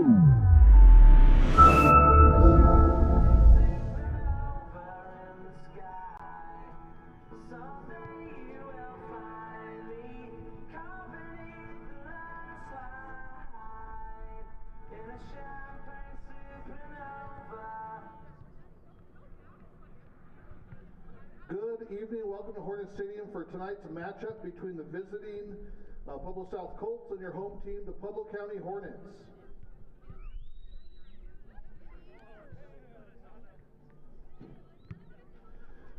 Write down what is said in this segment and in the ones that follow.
Good evening, welcome to Hornets Stadium for tonight's matchup between the visiting Pueblo South Colts and your home team, the Pueblo County Hornets.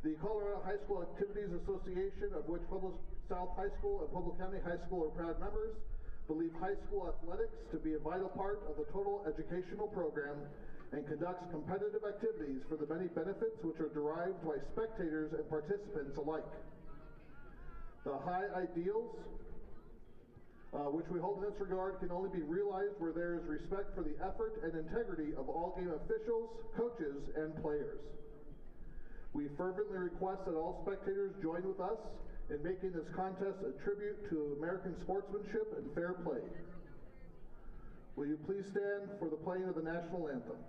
The Colorado High School Activities Association, of which Pueblo South High School and Pueblo County High School are proud members, believe high school athletics to be a vital part of the total educational program and conducts competitive activities for the many benefits which are derived by spectators and participants alike. The high ideals which we hold in this regard can only be realized where there is respect for the effort and integrity of all game officials, coaches, and players. We fervently request that all spectators join with us in making this contest a tribute to American sportsmanship and fair play. Will you please stand for the playing of the national anthem?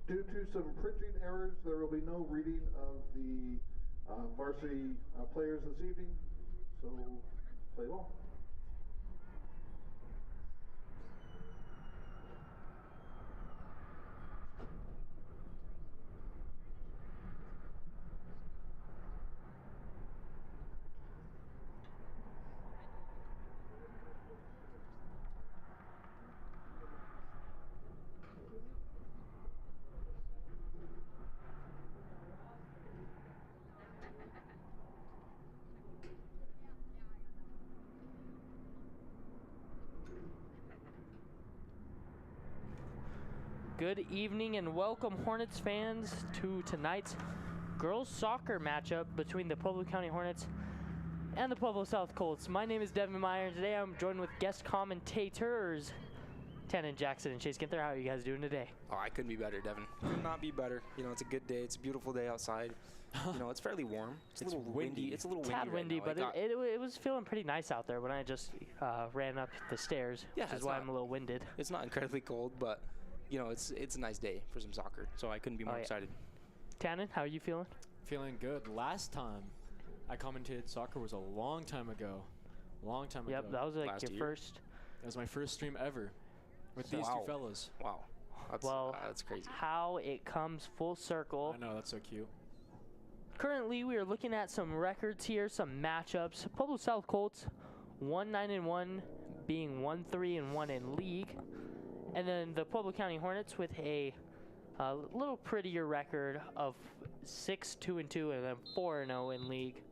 Due to some printing errors, there will be no reading of the varsity players this evening, so play ball. Good evening and welcome, Hornets fans, to tonight's girls soccer matchup between the Pueblo County Hornets and the Pueblo South Colts. My name is Devin Meyer, and today I'm joined with guest commentators Tannen Jackson and Chase Ginther. How are you guys doing today? Oh, I couldn't be better, Devin. Could not be better. You know, it's a good day. It's a beautiful day outside. You know, it's fairly warm. It's a little windy. It's a little windy. Tad windy, right now. but it was feeling pretty nice out there when I just ran up the stairs, which is why I'm a little winded. It's not incredibly cold, but you know, it's a nice day for some soccer, so I couldn't be more excited. Tannen, how are you feeling? Feeling good. Last time I commentated soccer was a long time ago. Yep, that was like your first. That was my first stream ever with these two fellas. Wow. That's crazy. How it comes full circle. I know, that's so cute. Currently, we are looking at some records here, some matchups. Pueblo South Colts, 1-9-1, being 1-3-1 in league. And then the Pueblo County Hornets with a little prettier record of 6-2-2 and then 4-0 in league.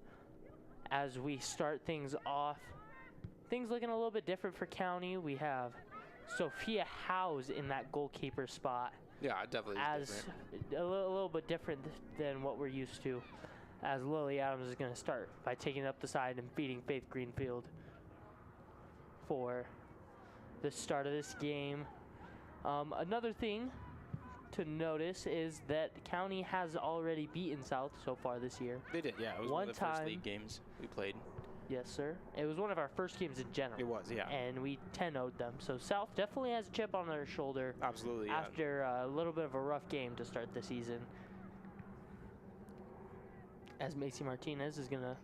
As we start things off, things looking a little bit different for County. We have Sophia Howes in that goalkeeper spot. Yeah, definitely. As a little bit different than what we're used to. as Lily Adams is going to start by taking up the side and feeding Faith Greenfield for the start of this game. Another thing to notice is that County has already beaten South so far this year. They did, yeah. It was one of the first league games we played. Yes, sir. It was one of our first games in general. It was, yeah. And we 10-0'd them. So South definitely has a chip on their shoulder. Absolutely, yeah. After a little bit of a rough game to start the season. As Macy Martinez is going to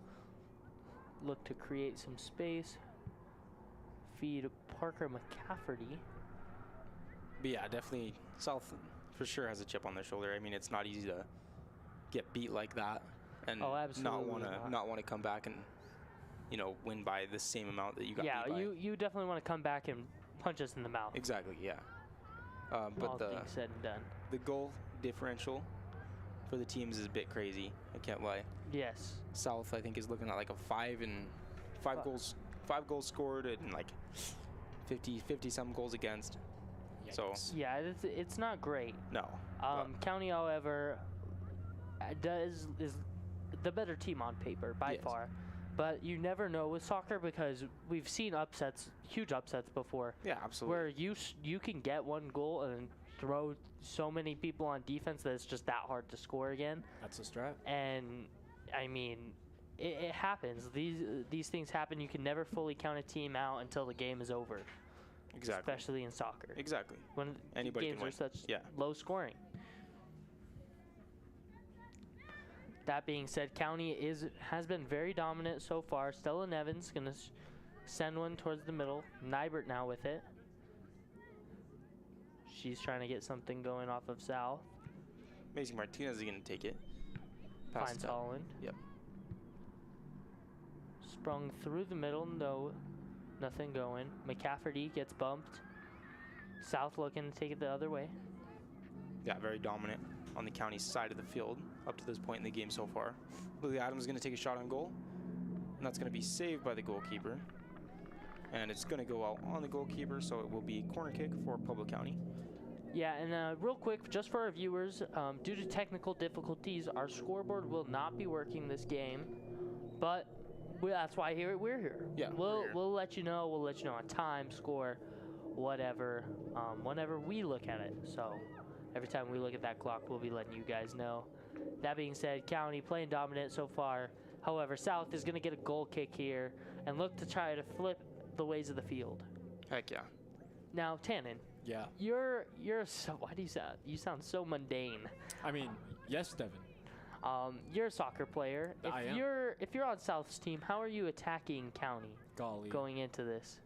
look to create some space. Feed Parker McCafferty. But yeah, definitely South for sure has a chip on their shoulder. I mean, it's not easy to get beat like that and not want to come back and, you know, win by the same amount that you got beat by. Yeah, you definitely want to come back and punch us in the mouth. Exactly, yeah. But all things said and done. The goal differential for the teams is a bit crazy. I can't lie. Yes. South, I think, is looking at like a 5 goals scored and like 50 some goals against. Yikes. So yeah, it's not great. No. County, however, is the better team on paper by far. But you never know with soccer because we've seen upsets, huge upsets before. Yeah, absolutely. Where you can get one goal and throw so many people on defense that it's just that hard to score again. That's a strat. And I mean, it happens. These things happen. You can never fully count a team out until the game is over. Exactly. Especially in soccer. Exactly. When anybody games can win. are such low scoring. That being said, County has been very dominant so far. Stella Nevins going to send one towards the middle. Nybert now with it. She's trying to get something going off of South. Macy Martinez is going to take it. Finds Holland. Yep. Sprung through the middle. No, nothing going. McCafferty gets bumped. South looking to take it the other way. Yeah, very dominant on the County side of the field up to this point in the game so far. Lily Adams is going to take a shot on goal, and that's going to be saved by the goalkeeper. And it's going to go out on the goalkeeper, so it will be corner kick for Pueblo County. Yeah, and real quick, just for our viewers, due to technical difficulties, our scoreboard will not be working this game, but that's why we're here. Yeah, we'll let you know. We'll let you know on time, score, whatever, whenever we look at it. So every time we look at that clock, we'll be letting you guys know. That being said, County playing dominant so far. However, South is going to get a goal kick here and look to try to flip the ways of the field. Heck yeah. Now, Tannen. Yeah. You're so, why do you sound so mundane? I mean, yes, Devin. You're a soccer player. I am. If you're on South's team, how are you attacking County? Golly. Going into this?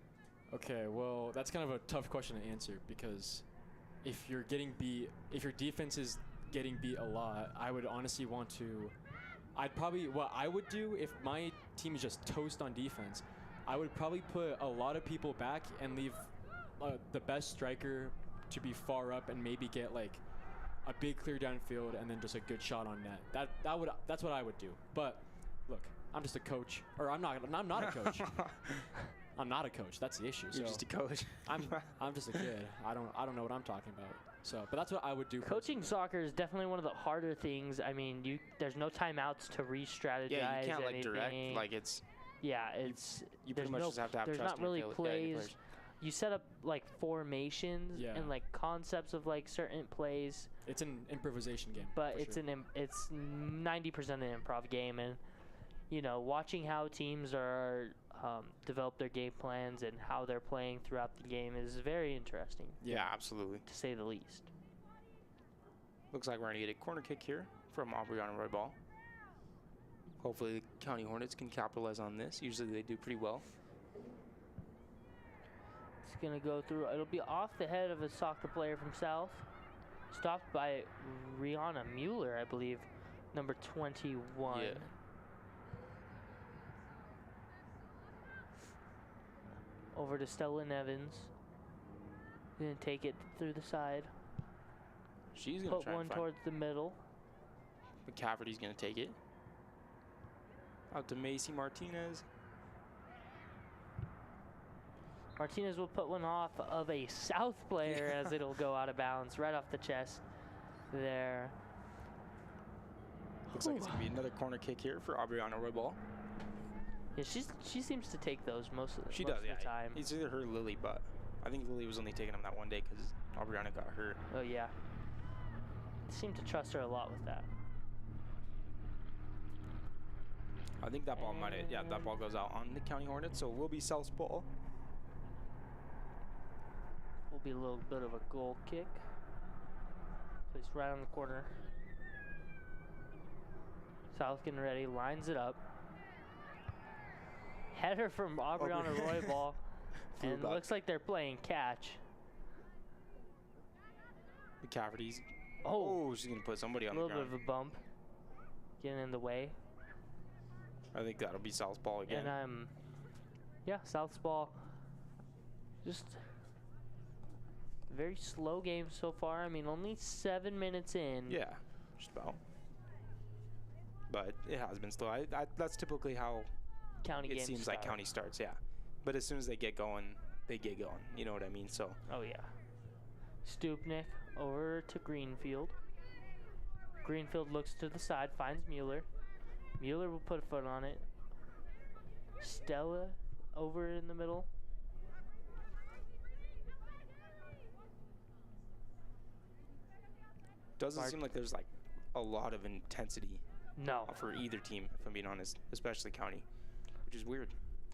Okay, well, that's kind of a tough question to answer because if you're getting beat, if your defense is getting beat a lot, I would honestly want to. What I would do if my team is just toast on defense, I would probably put a lot of people back and leave the best striker to be far up and maybe get like a big clear downfield and then just a good shot on net. That's what I would do. But look, I'm just a coach, or I'm not a coach. I'm not a coach. That's the issue. You're just a coach. I'm just a kid. I don't know what I'm talking about. So, but that's what I would do. Coaching soccer is definitely one of the harder things. I mean, there's no timeouts to re-strategize. Yeah, you can't anything. like direct. Like it's. Yeah, it's. You pretty much just have to have there's trust not in your really plays. players. You set up like formations and like concepts of like certain plays. It's an improvisation game. But it's 90% an improv game, and you know, watching how teams are develop their game plans and how they're playing throughout the game is very interesting. Yeah, absolutely. To say the least. Looks like we're going to get a corner kick here from Aubriana Roy Ball. Hopefully the County Hornets can capitalize on this. Usually they do pretty well. It's going to go through. It'll be off the head of a soccer player from South. Stopped by Rihanna Mueller, I believe, number 21. Yeah. Over to Stella Nevins. Gonna take it through the side. She's gonna put one towards the middle. McCafferty's gonna take it. Out to Macy Martinez. Martinez will put one off of a South player as it'll go out of bounds, right off the chest there. Looks like it's going to be another corner kick here for Aubriana Roybal. Yeah, she seems to take those most of the, She most does, of yeah. the time. It's either her or Lily, but I think Lily was only taking them that one day because Aubriana got hurt. Oh, yeah. Seem to trust her a lot with that. I think that ball might have, yeah, that ball goes out on the County Hornets, so it will be South's ball. Will be a little bit of a goal kick. Placed right on the corner. South getting ready, lines it up. Header from Aubriana Roybal. And looks like they're playing catch. McCafferty's. Oh, She's going to put somebody on a the little ground. bit of a bump. Getting in the way. I think that'll be South's ball again. And yeah, South's ball. Just very slow game so far. I mean, only 7 minutes in. Yeah, just about. But it has been slow. That's typically how County it games seems start. like County starts, yeah. But as soon as they get going, they get going. You know what I mean? So. Oh, yeah. Stupnik over to Greenfield. Greenfield looks to the side, finds Mueller. Mueller will put a foot on it. Stella over in the middle. Doesn't seem like there's like a lot of intensity for either team, if I'm being honest, especially County, which is weird.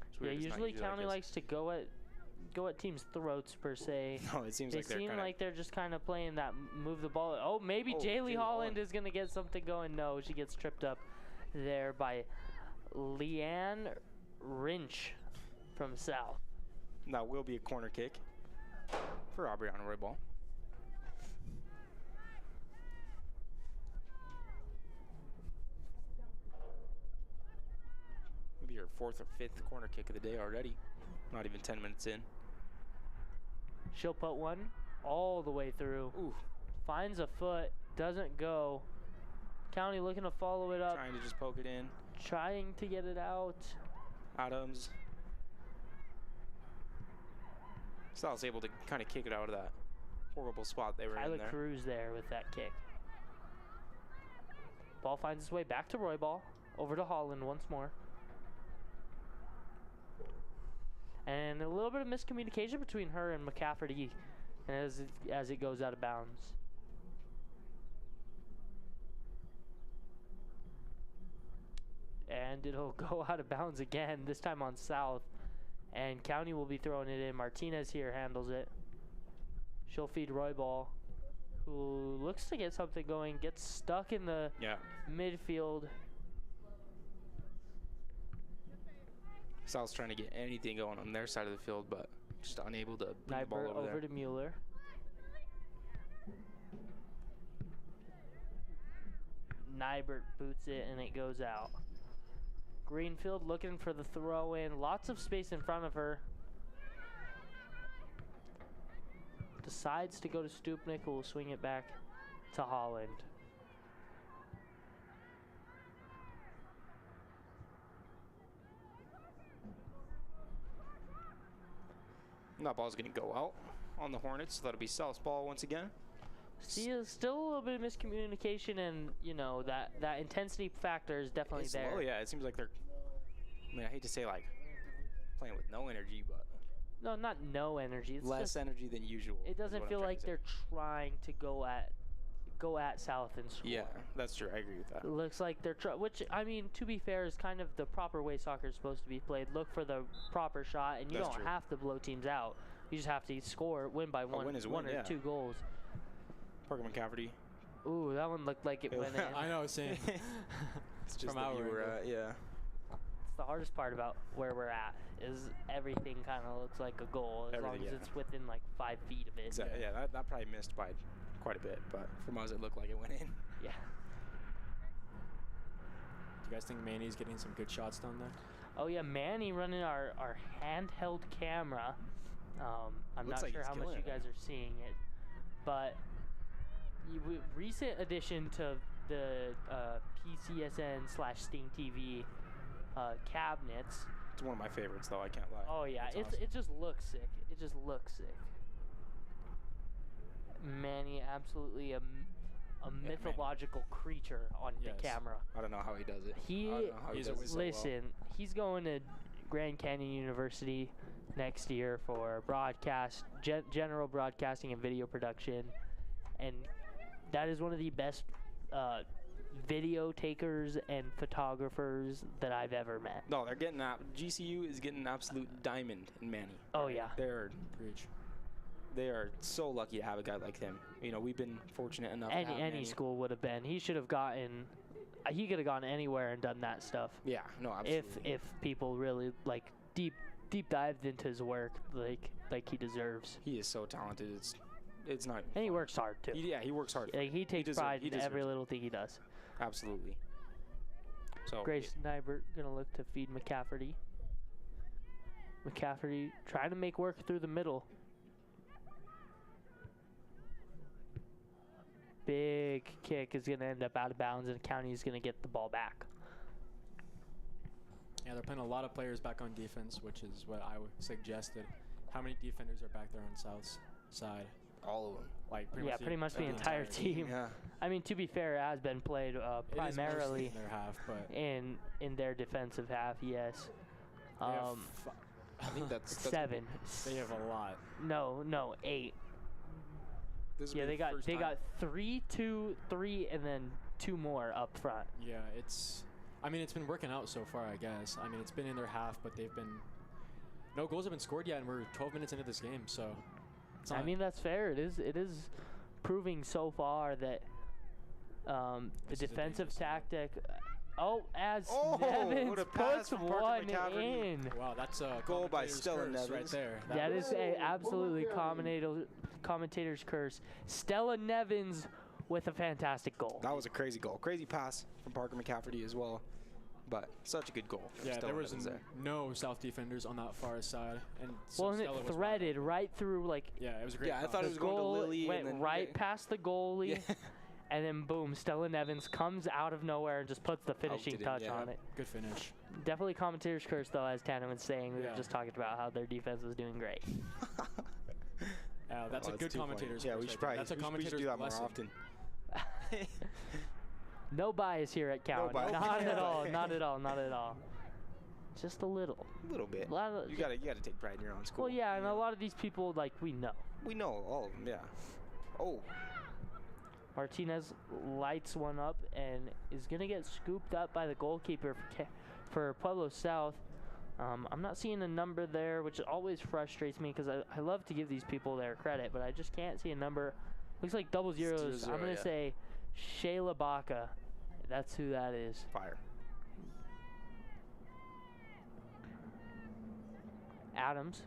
It's weird. Yeah, It's not usually County like likes to go at teams' throats per se. No, it seems they like they're seem like they're just kind of playing that move the ball. Oh, maybe Jaylee Holland is gonna get something going. No, she gets tripped up there by Leanne Rinch from South. That will be a corner kick for Aubriana Roybal. Maybe her 4th or 5th corner kick of the day already. Not even 10 minutes in. She'll put one all the way through. Ooh. Finds a foot, doesn't go. County looking to follow it up. Trying to just poke it in. Trying to get it out. Adams. South's able to kind of kick it out of that horrible spot they were in there. Tyler Cruz there with that kick. Ball finds its way back to Roybal. Over to Holland once more. And a little bit of miscommunication between her and McCafferty as it goes out of bounds. And it'll go out of bounds again, this time on South. And County will be throwing it in. Martinez here handles it. She'll feed Roybal, who looks to get something going, gets stuck in the midfield. South's trying to get anything going on their side of the field, but just unable to bring the ball over there. To Mueller. Nybert boots it, and it goes out. Greenfield looking for the throw in. Lots of space in front of her. Decides to go to Stupnik, who will swing it back to Holland. And that ball's going to go out on the Hornets, so that'll be South's ball once again. See, still a little bit of miscommunication, and you know that intensity factor is definitely there. Slow, yeah. It seems like they're. I mean, I hate to say like playing with no energy, but no, not no energy. It's less just, energy than usual. It doesn't feel like they're trying to go at South and score. Yeah, that's true. I agree with that. It looks like they're which I mean, to be fair, is kind of the proper way soccer is supposed to be played. Look for the proper shot, and you don't have to blow teams out. You just have to score, win by one or 2 goals. Parker McCafferty. Ooh, that one looked like it went in. I know, same. It's just from that our you were angle. yeah. It's the hardest part about where we're at is everything kind of looks like a goal as long as it's within like 5 feet of it. Exactly. Yeah, that probably missed by quite a bit, but from us it looked like it went in. Yeah. Do you guys think Manny's getting some good shots down there? Oh yeah, Manny running our handheld camera. I'm not sure how much you guys are seeing it, but recent addition to the PCSN/Sting TV cabinets. It's one of my favorites, though. I can't lie. Oh yeah, it just looks sick. It just looks sick. Manny absolutely a mythological creature on Yes. the camera. I don't know how he does it. He I don't know how he He's a does it wizard. so well. listen. He's going to Grand Canyon University next year for general broadcasting and video production, and that is one of the best video takers and photographers that I've ever met. No, they're getting GCU is getting an absolute diamond in Manny. Oh yeah. Preach. They are so lucky to have a guy like him. You know, we've been fortunate enough. to have Any Manny. school would have been. He should have gotten. He could have gone anywhere and done that stuff. Yeah, no, absolutely. If people really like deep dived into his work like he deserves. He is so talented. It's not. And he works hard too. He works hard. Like, he takes pride in deserves every it. little thing he does. Absolutely. So Grace Nybert gonna look to feed McCafferty. McCafferty trying to make work through the middle. Big kick is gonna end up out of bounds, and County's gonna get the ball back. Yeah, they're playing a lot of players back on defense, which is what I suggested. How many defenders are back there on South's side? all of them. Like Pretty much the entire team. Yeah. I mean, to be fair, it has been played It is primarily mostly in their half, but in their defensive half. Yes. they have I think that's 7. they have a lot. No, 8. This will Yeah, be the first they time. got 3, 2, 3, and then 2 more up front. Yeah, it's been working out so far, I guess. I mean, it's been in their half, but no goals have been scored yet, and we're 12 minutes into this game, so it's not, I mean, that's fair. It is proving so far that the This is a defensive dangerous team. tactic. As Oh, Nevins what a pass puts from Parker one McCafferty. in. wow, that's a Goal by commentator's Stella curse right Nevins. there. That was- is a absolutely commentator's curse. Stella Nevins with a fantastic goal. That was a crazy goal. Crazy pass from Parker McCafferty as well. But such a good goal. from Yeah, Stella there was Nevins there. no South defenders on that far side, and so Well, and Stella it was threaded right through, like, Yeah, it was a great. Yeah, I cross. thought it the was going to goal Lily. went and then, right yeah. past the goalie, Yeah. and then boom, Stella Nevins comes out of nowhere and just puts the finishing it in, touch yeah. on it. Good finish. Definitely commentator's curse, though, as Tanner was saying. We Yeah. were just talking about how their defense was doing great. That's Oh, a good too funny. commentator's Yeah, curse we right should there. probably That's a we should commentator's do that more blessing. often. No bias here at Cowan. bias. Not at all. Not at all. Not at all. Just a little. A little bit. A lot of- You gotta take pride in your own school. Well, yeah, and you a know? lot of these people, like, we know. We know all of them. Yeah. Oh. Martinez lights one up and is going to get scooped up by the goalkeeper for Pueblo South. I'm not seeing a number there, which always frustrates me because I love to give these people their credit, but I just can't see a number. Looks like double zeros. 0-0, I'm going to yeah. say Shayla Baca. That's who that is. Fire. Adams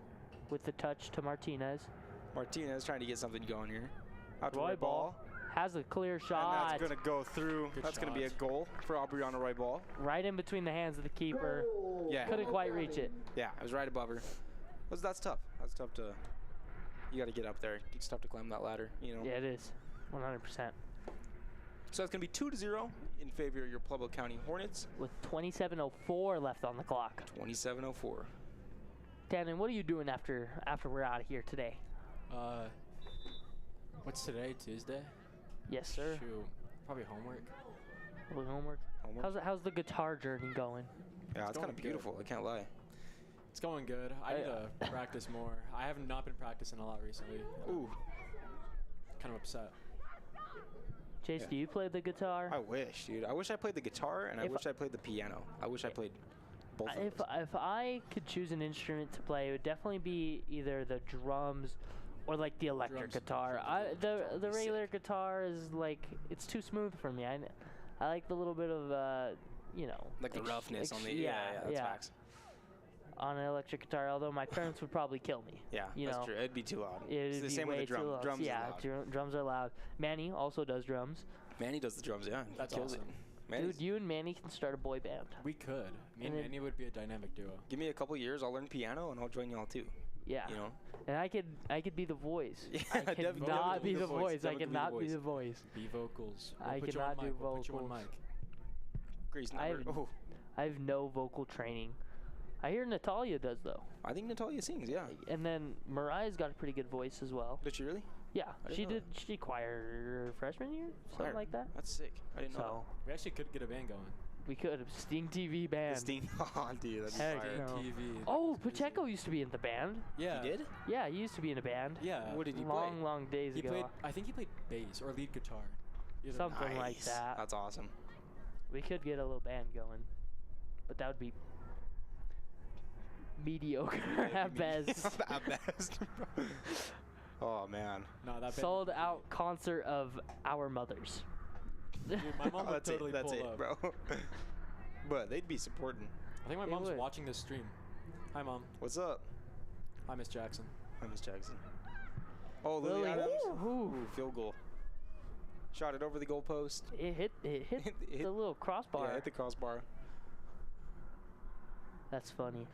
with the touch to Martinez. Martinez trying to get something going here. Out to Roy Roy Ball has a clear And shot that's going to go through. Good That's going to be a shot. goal for Aubriana Roy Ball. right in between the hands of the keeper. Yeah. Couldn't quite reach it. Yeah, it was right above her. That's tough. That's tough to. You got to get up there. It's tough to climb that ladder, you know. Yeah, it is. 100%. So it's going to be 2-0 in favor of your Pueblo County Hornets. With 27:04 left on the clock. 27-04. Tannen, what are you doing after we're out of here today? What's today? Tuesday? Yes, sir. Shoot, probably homework. Little homework. Homework? How's the guitar journey going? Yeah, it's kind going of good. beautiful. I can't lie. It's going good. I need to practice more. I have not been practicing a lot recently. Ooh, Kind of upset. Chase, Yeah. do you play the guitar? I wish, dude. I wish I played the guitar, and I If wish I played the piano. I wish I played both of If those. I could choose an instrument to play, it would definitely be either the drums or like the electric Drums. guitar. The regular guitar is like, it's too smooth for me. I like the little bit of Like the roughness on the that's facts. on an electric guitar. Although my parents would probably kill me. Yeah, You that's know, true. It'd be too loud. It'd It's the be same with way the drum. too loud. Drums is yeah, loud. drums are loud. Manny also does drums. Manny does the drums, yeah. That's Kills awesome. it. Manny's- Dude, you and Manny can start a boy band. We could. Me and And then- Manny would be a dynamic duo. Give me a couple years, I'll learn piano, and I'll join y'all too. Yeah. You know? And I could be the voice. Yeah, I definitely cannot be the voice. I Definitely be the cannot be voice. the voice. Be vocals. I put you cannot on do mic. We'll put you on vocals. mic. Grace I number. have- Oh, I have no vocal training. I hear Natalia does though. I think Natalia sings, yeah. And then Mariah's got a pretty good voice as well. Does she really? Yeah, I didn't she know did. She did choir freshman year, something Choir. like that. That's sick. I didn't know So We actually could get a band going. we could have Sting TV that. band. The Sting. Oh, dude, that'd be Heck fire. no. TV. Oh, Pacheco used to be in the band. Yeah. He did? Yeah, he used to be in a band. Yeah. What did he long, play? long days He ago. played. I think he played bass or lead guitar. Either one. Something like Nice. that. That's awesome. We could get a little band going, but that would be mediocre at best. At best. Oh man. No, that band. Sold out concert of our mothers. Dude, my mom would That's totally it. That's pull it, up. bro. But they'd be supporting. I think my They mom's would. watching this stream. Hi, Mom. What's up? Hi, Miss Jackson. Hi, Miss Jackson. Oh, Lily Lily. Adams. Ooh. Ooh, field goal. Shot it over the goalpost. It hit Hit- the little crossbar. Yeah, hit the crossbar. That's funny.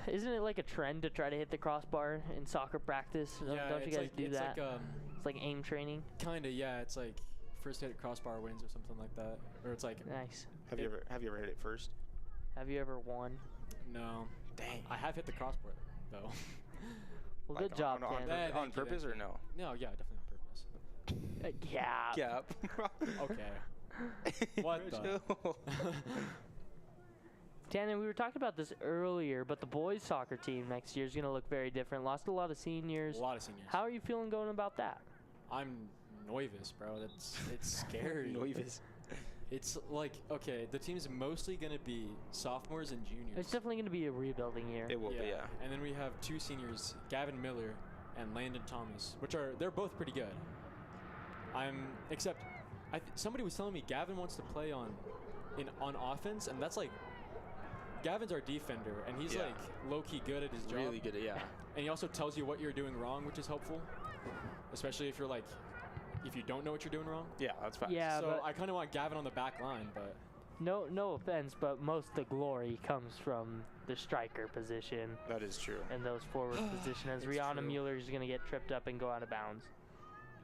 Isn't it like a trend to try to hit the crossbar in soccer practice? Don't you it's guys like, do it's that? Like, It's like aim training. kinda, yeah. It's like first hit crossbar wins or something like that. Or it's like, Nice. Have you ever hit it first? Have you ever won? no. Dang. I have hit the crossbar though. Well, Like good job, on, Ken. Thank on you, purpose thank or no? No, yeah, definitely on purpose. Yeah. Cap. Okay. What the? Tanner, we were talking about this earlier, but the boys soccer team next year is going to look very different. Lost a lot of seniors. A lot of seniors. How are you feeling going about that? I'm nervous, bro. It's scary. Noivas. It's like, okay, the team's mostly gonna be sophomores and juniors. It's definitely going to be a rebuilding year. It will be, yeah. And then we have two seniors, Gavin Miller and Landon Thomas, which they're both pretty good. Except somebody was telling me Gavin wants to play on offense, and that's like, Gavin's our defender, and he's Yeah. like low-key good at his job. Really good, yeah. And he also tells you what you're doing wrong, which is helpful, especially if you don't know what you're doing wrong. Yeah, that's fine. Yeah, So but I kind of want Gavin on the back line, but no offense, but most of the glory comes from the striker position That is true. and those forward positions. As It's Rihanna true. Mueller is going to get tripped up and go out of bounds.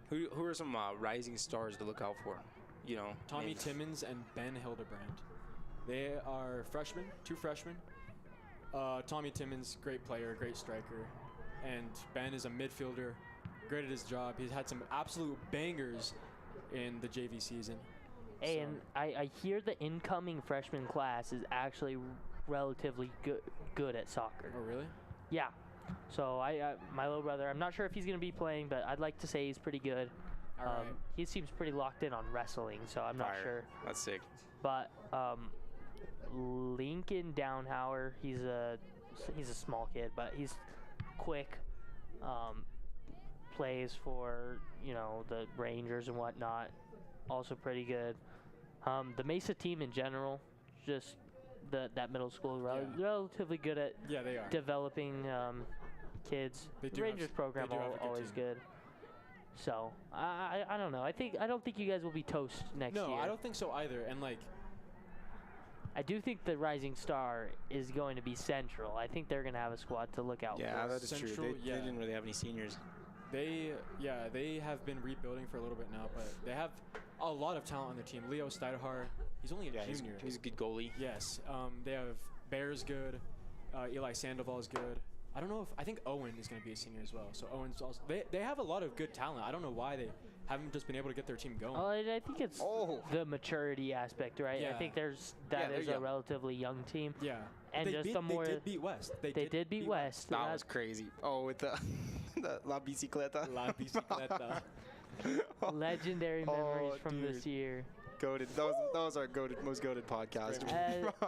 Who are some rising stars to look out for? You know, Tommy maybe. Timmons and Ben Hildebrand. They are freshmen, two freshmen. Tommy Timmons, great player, great striker. And Ben is a midfielder, great at his job. He's had some absolute bangers in the JV season. Hey, So- and I hear the incoming freshman class is actually relatively good at soccer. Oh, really? Yeah. So my little brother, I'm not sure if he's going to be playing, but I'd like to say he's pretty good. All right. He seems pretty locked in on wrestling, so I'm not Fire. sure. That's sick. But Lincoln Downhauer, he's a small kid, but he's quick. Plays for the Rangers and whatnot. Also pretty good. The Mesa team in general, just that middle school, relatively good at Yeah, they are. developing kids. They The do have Rangers s- program they do have a good always team. good. So I don't know. I don't think you guys will be toast next No, year. I don't think so either. And like, I do think the rising star is going to be Central. I think they're going to have a squad to look out Yeah, for. that is true. Central, They yeah. didn't really have any seniors. they have been rebuilding for a little bit now, but they have a lot of talent on their team. Leo Steidehar, he's only a Yeah, junior. he's a good goalie. Yes. They have Bear's good. Eli Sandoval is good. I think Owen is going to be a senior as well. So Owen's also. They have a lot of good talent. I don't know why they haven't just been able to get their team going. I think it's Oh. the maturity aspect, right? I Yeah. think Yeah, that they're is a young. relatively young team. Yeah. And they just beat, the more they did beat West. they did beat West. That was crazy. Oh, with the the La Bicicleta. La Bicicleta. legendary Oh, memories from dude. this year. Goated. That was our most goated podcast.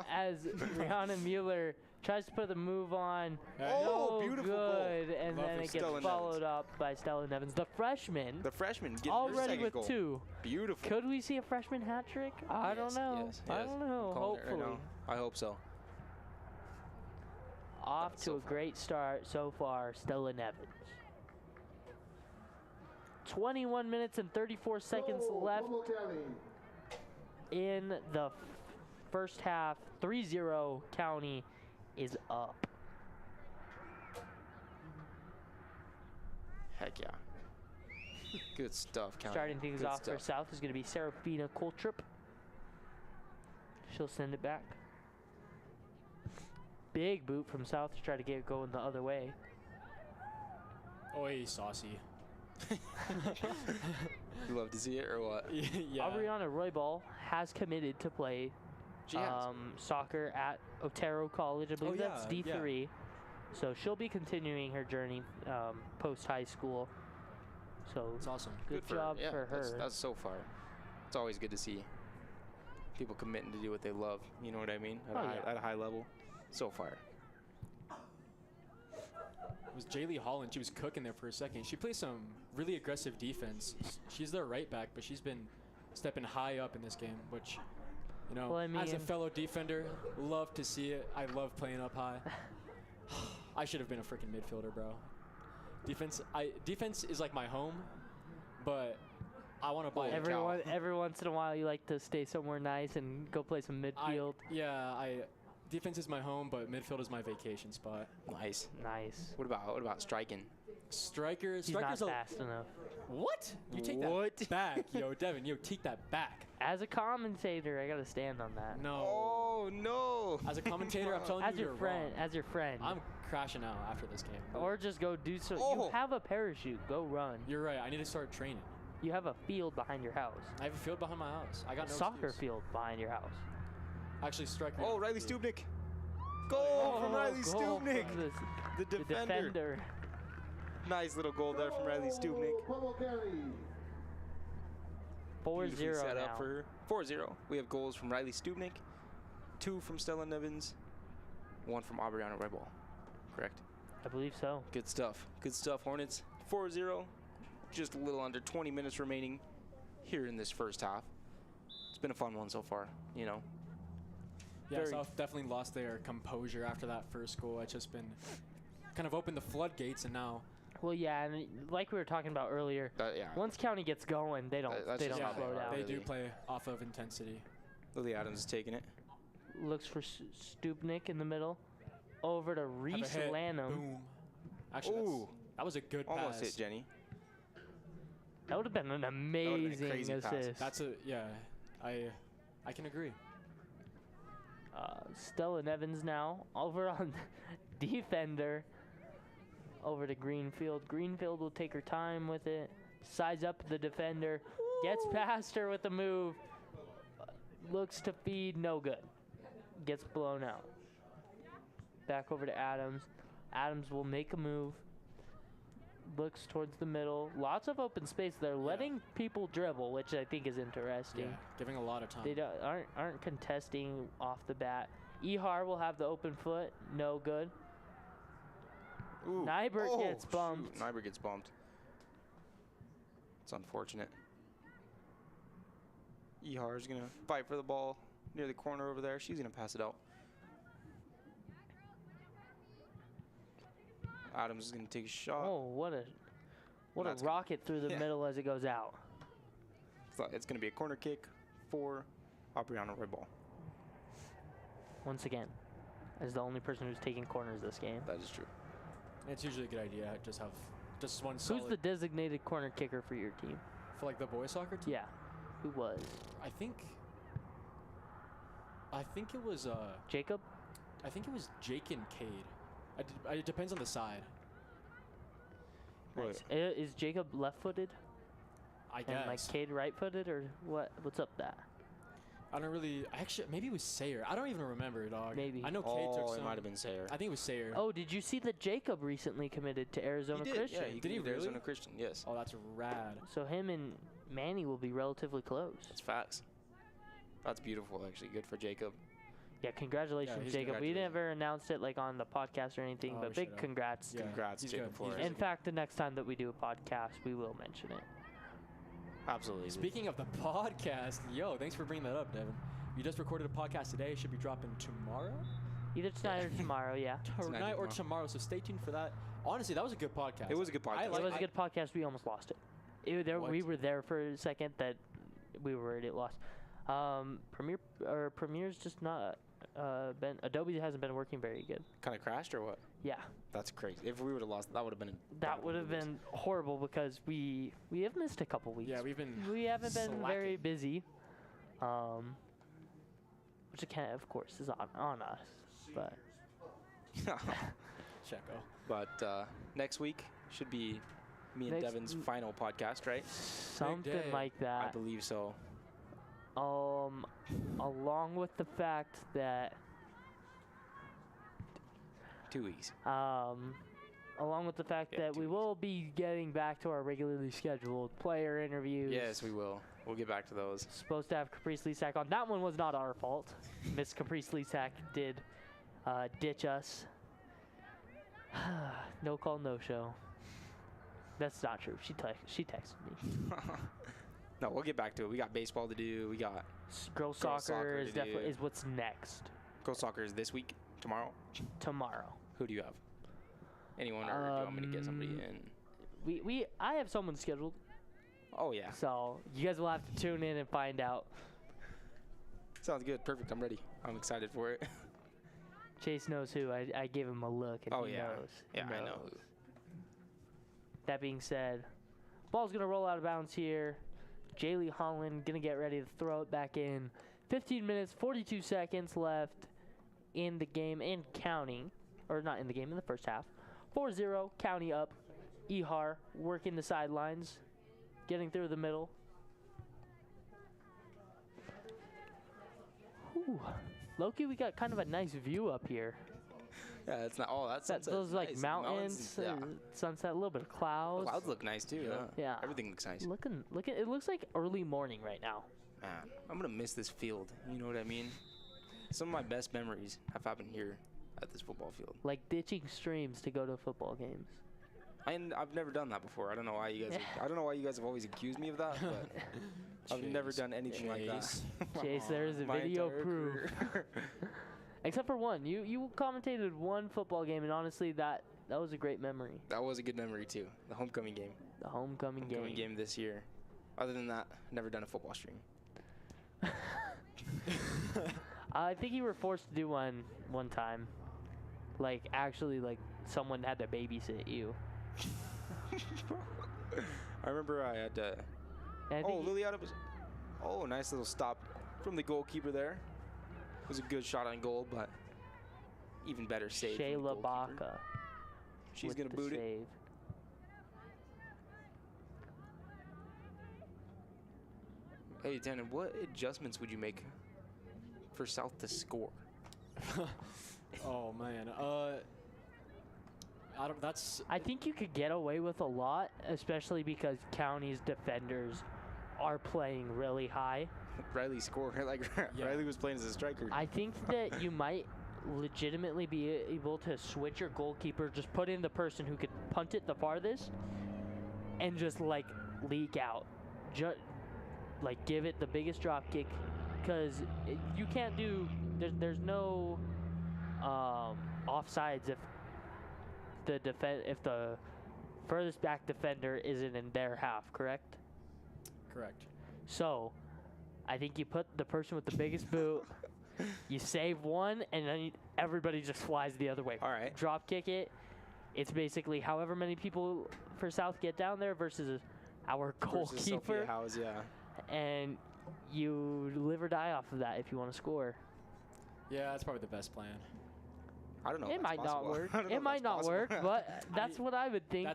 As Rihanna Mueller tries to put the move on. Oh, no beautiful goal. good, and Love then from it gets Stellan followed Evans. up by Stellan Evans, the freshman. The freshman getting her Already second with goal. 2. Beautiful. Could we see a freshman hat trick? I don't Yes, know. yes, I yes. don't I'm know. calling it right Hopefully. now. I hope so. Off That's to so a far. great start so far, Stellan Evans. 21 minutes and 34 seconds left Pueblo County. in the first half. 3-0 County is up. Heck yeah. Good stuff, County. Starting things Good off for stuff. South is going to be Serafina Coltrip. She'll send it back. Big boot from South to try to get it going the other way. Oi, saucy. You love to see it or what? Yeah. Aubriana Roybal has committed to play She has. soccer at Otero College. I believe that's yeah, D3. So she'll be continuing her journey post high school. So It's awesome. good for job yeah, for her. That's so far. It's always good to see people committing to do what they love. You know what I mean? At a high level. So far. It was Jaylee Holland. She was cooking there for a second. She plays some really aggressive defense. She's their right back, but she's been stepping high up in this game, which, you know, Well, I as a mean- fellow defender, love to see it. I love playing up high. I should have been a freaking midfielder, bro. Defense is like my home, but I want to buy Every once in a while, you like to stay somewhere nice and go play some midfield. Defense is my home, but midfield is my vacation spot. Nice. Nice. What about striking? Striker's He's not a fast enough. what? You take What? that back, yo, Devin. Yo, take that back. As a commentator, I gotta stand on that. No. Oh no! As a commentator, I'm telling As you, your you're friend, wrong. as your friend. I'm crashing out after this game. Or just go do so. Oh. You have a parachute. Go run. You're right. I need to start training. You have a field behind your house. I have a field behind my house. I got no Soccer excuse. field behind your house. Actually, striker. Oh, Riley Stupnik. Goal from Riley goal from Stupnik. the The defender. defender. Nice little goal there from Riley Stupnik. Pueblo County. 4-0 Beautifully set now. up for her. 4-0. We have goals from Riley Stupnik, 2 from Stella Nevins, 1 from Aubriana Roybal. Correct? I believe so. Good stuff. Good stuff, Hornets. 4-0. Just a little under 20 minutes remaining here in this first half. It's been a fun one so far, you know. Yeah, very- South definitely lost their composure after that first goal. It's just been kind of opened the floodgates, and now Well, yeah, and like we were talking about earlier, Yeah. once County gets going, they don't That's they just don't how they slow are. down. they really. do play off of intensity. Lily Adams is taking it. Looks for Stupnik in the middle. Over to Have a Reese hit. Lanham. Boom. Actually, Ooh. that was a good Almost pass. hit Jenny. That would have been an been a amazing crazy pass. assist. That's I can agree. Stella Nevins now over on defender. Over to Greenfield. Greenfield will take her time with it. Size up the defender. Gets past her with a move. Looks to feed. No good. Gets blown out. Back over to Adams. Adams will make a move. Looks towards the middle. Lots of open space. They're letting people dribble, which I think is interesting. Yeah, giving a lot of time. They aren't contesting off the bat. Ihar will have the open foot. No good. Ooh. Nybert gets shoot. bumped. Nybert gets bumped. It's unfortunate. Ihar's going to fight for the ball near the corner over there. She's going to pass it out. Adams is going to take a shot. Oh, what a That's rocket through the yeah. middle as it goes out. It's going to be a corner kick for Aubriana Roybal. Once again, as the only person who's taking corners this game. That is true. It's usually a good idea to just have just one Who's solid. the designated corner kicker for your team? For like the boys soccer team? Yeah. Who was? I think it was Jacob? I think it was Jake and Cade. It depends on the side. Right. Nice. Is Jacob left-footed? I And like guess. Cade right-footed, or what? What's up that? I don't really. Actually, maybe it was Sayer. I don't even remember, dog. Maybe. I know Cade took Oh, some. it might have been Sayer. I think it was Sayer. Oh, did you see that Jacob recently committed to Arizona He did, Christian? yeah. He Did he committed to Arizona really? Christian, yes. Oh, that's rad. So him and Manny will be relatively close. That's facts. That's beautiful, actually. Good for Jacob. Yeah, congratulations, he's Jacob. We congratulations. never announced it like on the podcast or anything, Oh, but we big should've. congrats. Yeah, Congrats, he's Jacob good. Flores. In fact, the next time that we do a podcast, we will mention it. Absolutely. Speaking of the podcast, yo, thanks for bringing that up, Devin. You just recorded a podcast today. It should be dropping tomorrow? Either tonight or tomorrow, yeah. Tonight or tomorrow. tomorrow, so stay tuned for that. Honestly, that was a good podcast. It was a good podcast. I It like was a good podcast. We almost lost it. What? We were there for a second that we were worried it lost. Premiere's just not been. Adobe hasn't been working very good. Kind of crashed or what? Yeah, That's crazy. If we would have lost, that would have been. that would have been horrible because we have missed a couple weeks. Yeah, we haven't been very slacking. busy. Which again, of course, is on us. But Checo. But next week Should be me and Next Devin's final podcast, right? Something day. like I that. believe so. Along with the fact that 2 weeks. along with the fact Yeah, that 2 we weeks. will be getting back to our regularly scheduled player interviews. Yes, we will. We'll get back to those. Supposed to have Caprice Leasack on. That one was not our fault. Miss Caprice Leasack did ditch us. No call, no show. That's not true. She texted me. No, we'll get back to it. We got baseball to do. We got Girls Girls soccer soccer is to definitely do. is what's next girls soccer is this week, tomorrow. tomorrow. Who do you have? Anyone, or do you want me to get somebody in? I have someone scheduled, Oh yeah, so you guys will have to tune in and find out. sounds good. Perfect. I'm ready. I'm excited for it. Chase knows who. I gave him a look, and Oh, he yeah. knows. He Yeah, I know. knows. That being said, ball's gonna roll out of bounds here. Jaylee Holland gonna get ready to throw it back in. 15 minutes, 42 seconds left in the game and counting, or not in the game, in the first half. 4-0, County up. Ihar working the sidelines, getting through the middle. Ooh. Loki, we got kind of a nice view up here. Yeah, it's not. Oh, that's Those like nice. mountains, Yeah. sunset, a little bit of clouds. Clouds look nice too. Yeah. Yeah. Everything looks nice. It looks like early morning right now. Man, I'm gonna miss this field. You know what I mean? Some of my best memories have happened here at this football field. Like ditching streams to go to football games. And I've never done that before. I don't know why you guys. I don't know why you guys have always accused me of that, but I've never Chase. done anything like that. Chase. Chase, there is a My video entire proof. career. Except for one. You commentated one football game, and honestly, that was a great memory. That was a good memory too. The homecoming game. The homecoming game. This year. Other than that, never done a football stream. I think you were forced to do one time. Like actually, like someone had to babysit you. I remember I had to. And I Oh, think Liliana was. Oh, nice little stop from the goalkeeper there. It was a good shot on goal, but even better save. from the Shayla goalkeeper. Baca. She's with gonna the boot it. save. Hey, Tannen, what adjustments would you make for South to score? Oh man. I don't. That's I think you could get away with a lot, especially because County's defenders are playing really high. Riley scored. Like Yeah. Riley was playing as a striker. I think that you might legitimately be able to switch your goalkeeper, just put in the person who could punt it the farthest, and just like leak out. Like give it the biggest drop kick, because you can't do. There's no offsides if the furthest back defender isn't in their half, correct? correct. So, I think you put the person with the biggest boot, you save one, and then everybody just flies the other way. All right. Drop kick it. It's basically however many people for South get down there versus our Versus Sophia goalkeeper, Howes, yeah. and you live or die off of that if you want to score. Yeah, that's probably the best plan. I don't know. if It that's might not possible. work. I don't know It if might that's not possible. work, but that's what I would think.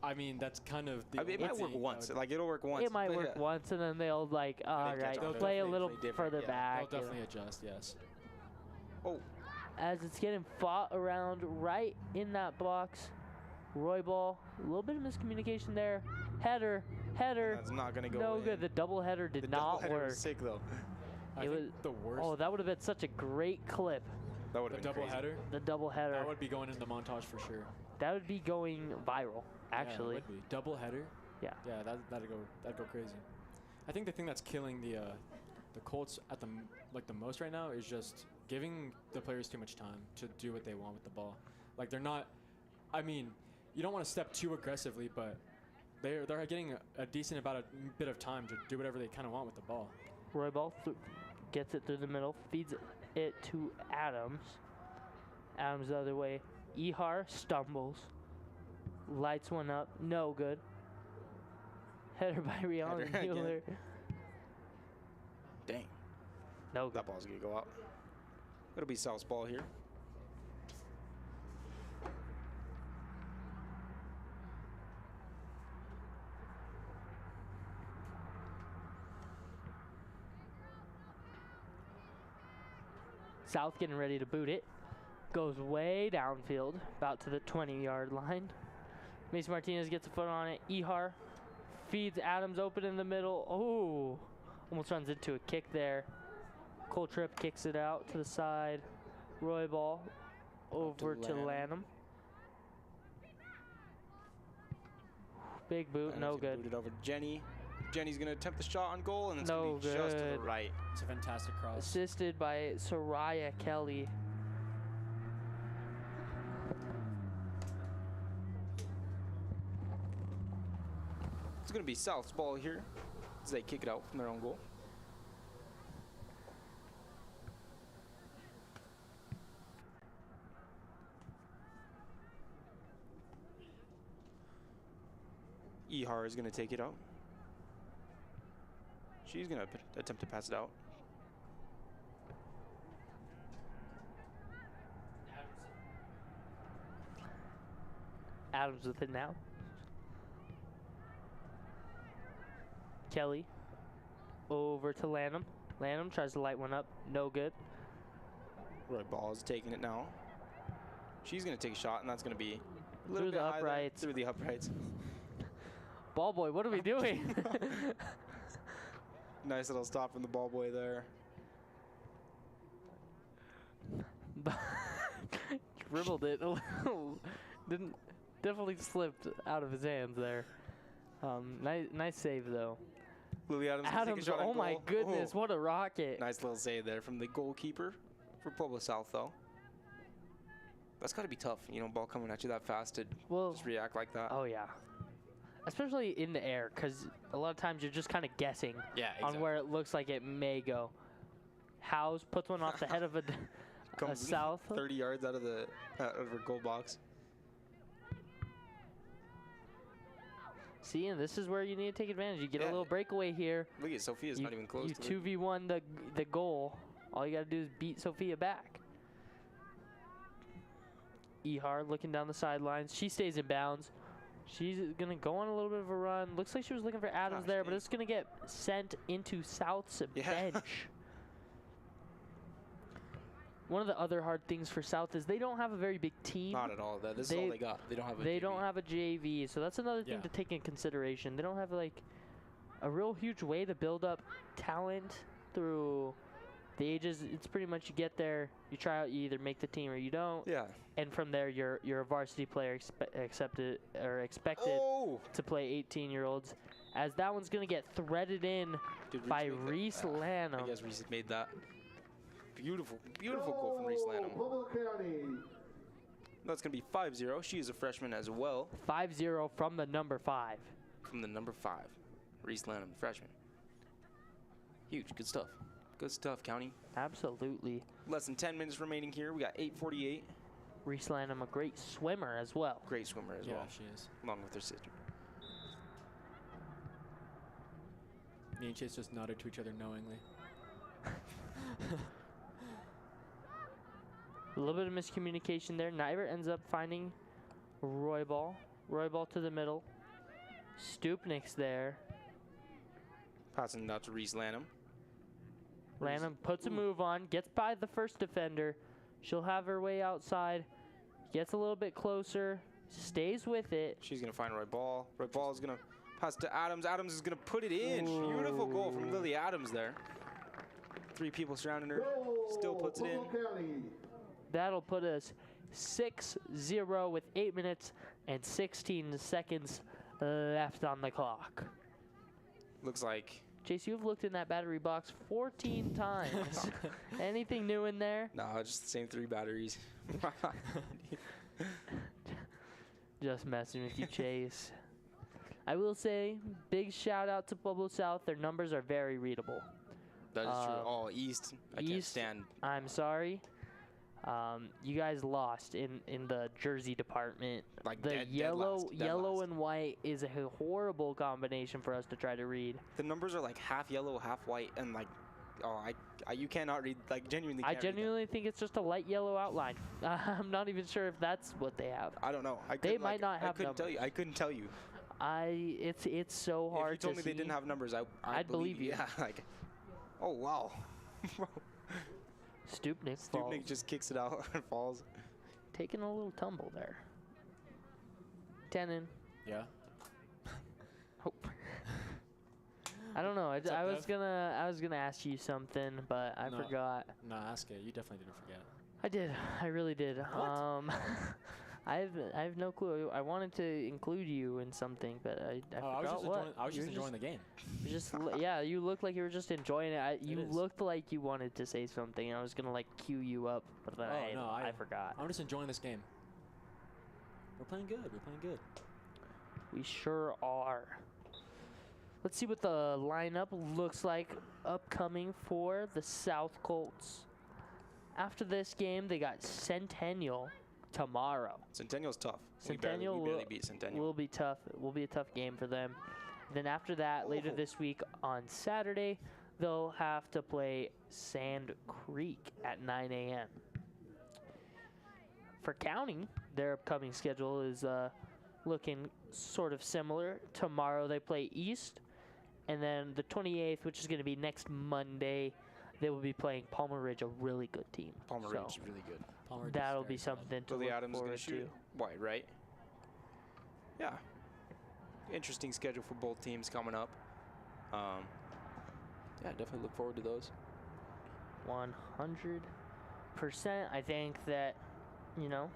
I mean, that's kind of the. I mean, it might only work thing I once. would- Like it'll work once. It might but work yeah. once, and then they'll like, all catch right, on. They'll play a definitely little play different, further yeah. back. They'll you know. definitely adjust. Yes. Oh, As it's getting fought around right in that box. Roy ball, a little bit of miscommunication there. Header. that's not gonna go No in. good. The double header did The not doubleheader work. was sick though. I It think was- the worst. Oh, that would have been such a great clip. That would the have been double crazy. header. The double header. That would be going in the montage for sure. That would be going viral, actually. Yeah, it would be. Double header. Yeah. Yeah, that'd go crazy. I think the thing that's killing the Colts at the most right now is just giving the players too much time to do what they want with the ball. Like they're not. I mean, you don't want to step too aggressively, but they're getting a decent bit of time to do whatever they kind of want with the ball. Roy ball gets it through the middle, feeds it to Adams. Adams the other way. Ihar stumbles. Lights one up. No good. Header by Rihanna Header again. Mueller. Dang, No good. that ball's gonna go out. It'll be South's ball here. South getting ready to boot it. Goes way downfield, about to the 20-yard line. Mason Martinez gets a foot on it. Ihar feeds Adams open in the middle. Oh, almost runs into a kick there. Cole Tripp kicks it out to the side. Roy ball over to Lanham. Big boot, no good. Booted over to Jenny. Jenny's going to attempt the shot on goal, and it's No going to be just to the good. right. It's a fantastic cross. Assisted by Soraya Kelly. It's going to be South's ball here as they kick it out from their own goal. Ihar is going to take it out. She's going to attempt to pass it out. Adams with it now. Kelly over to Lanham. Lanham tries to light one up. No good. Roy Ball is taking it now. She's going to take a shot, and that's going to be a little Through bit the high there, uprights. through the uprights. Ball boy, what are we doing? Nice little stop from the ball boy there. Dribbled it a little. Definitely slipped out of his hands there. Nice save though. Lily Adams, gonna take a Adams, shot on oh my goal. goodness, Oh. what a rocket. Nice little save there from the goalkeeper for Pueblo South, though. That's got to be tough, you know, ball coming at you that fast to just react like that. Oh yeah. Especially in the air, because a lot of times you're just kind of guessing on where it looks like it may go. Howes puts one off the head of a South. 30 yards out of the her goal box. See, and this is where you need to take advantage. You get a little breakaway here. Look at Sophia's not even close. You 2v1 the goal. All you got to do is beat Sophia back. Ihar looking down the sidelines. She stays in bounds. She's going to go on a little bit of a run. Looks like she was looking for Adams there, but it's going to get sent into South's bench. One of the other hard things for South is they don't have a very big team. Not at all. This is all they got. They don't have a They JV. don't have a JV, so that's another thing to take in consideration. They don't have like a real huge way to build up talent through the ages. It's pretty much you get there, you try out, you either make the team or you don't. Yeah. And from there, you're a varsity player expected to play 18-year-olds. As that one's gonna get threaded in by Reese Lanham. I guess Reese had made that. Beautiful, beautiful goal from Reese Lanham. That's going to be 5-0. She is a freshman as well. 5-0 from the number 5. From the number 5. Reese Lanham, freshman. Huge. Good stuff. Good stuff, County. Absolutely. Less than 10 minutes remaining here. We got 8:48. Reese Lanham, a great swimmer as well. Great swimmer as well. Yeah, she is. Along with her sister. Me and Chase just nodded to each other knowingly. A little bit of miscommunication there. Niver ends up finding Roy Ball. Roy Ball to the middle. Stupnik's there. Passing it out to Reese Lanham. Lanham puts a move on, gets by the first defender. She'll have her way outside. Gets a little bit closer. Stays with it. She's going to find Roy Ball. Roy Ball is going to pass to Adams. Adams is going to put it in. Ooh. Beautiful goal from Lily Adams there. 3 people surrounding her. Still puts it in. That'll put us 6-0 with 8 minutes and 16 seconds left on the clock. Looks like... Chase, you've looked in that battery box 14 times. Anything new in there? No, just the same 3 batteries. Just messing with you, Chase. I will say, big shout out to Pueblo South. Their numbers are very readable. That is true. Oh, East. I can't stand. I'm sorry. You guys lost in the jersey department. Like the dead yellow last. and white is a horrible combination for us to try to read. The numbers are like half yellow, half white, and like, oh, you cannot read. Like genuinely. I Can't read genuinely think it's just a light yellow outline. I'm not even sure if that's what they have. that. I don't know. They might not have I couldn't tell you. I couldn't tell you. It's so hard If you told to me see. they didn't have numbers, I'd believe you. Yeah. Like, oh wow. Stupnik falls. Stupnik just kicks it out and falls. Taking a little tumble there. Tenon. Yeah. Oh. I don't know. What's up, I was Dev? gonna ask you something, but I No. forgot. No, ask it. You definitely didn't forget. I did. I really did. What? I have no clue. I wanted to include you in something, but I forgot what. I was just You're enjoying the game. you're just yeah. You looked like you were just enjoying it. You is. looked like you wanted to say something. I was gonna like cue you up, but then Oh, no, I forgot. I'm just enjoying this game. We're playing good. We're playing good. We sure are. Let's see what the lineup looks like upcoming for the South Colts. After this game, they got Centennial tomorrow. Centennial's tough. Centennial we barely beat Centennial. will be tough. It will be a tough game for them. Then after that, later this week on Saturday, they'll have to play Sand Creek at 9 a.m. For County, their upcoming schedule is looking sort of similar. Tomorrow they play East, and then the 28th, which is going to be next Monday, they will be playing Palmer Ridge, a really good team. Palmer So Ridge is really good. Palmer is that'll very be good. something to Billy look Adams is going forward to shoot to. wide, right? Yeah. Interesting schedule for both teams coming up. Yeah, definitely look forward to those. 100%. I think that, you know,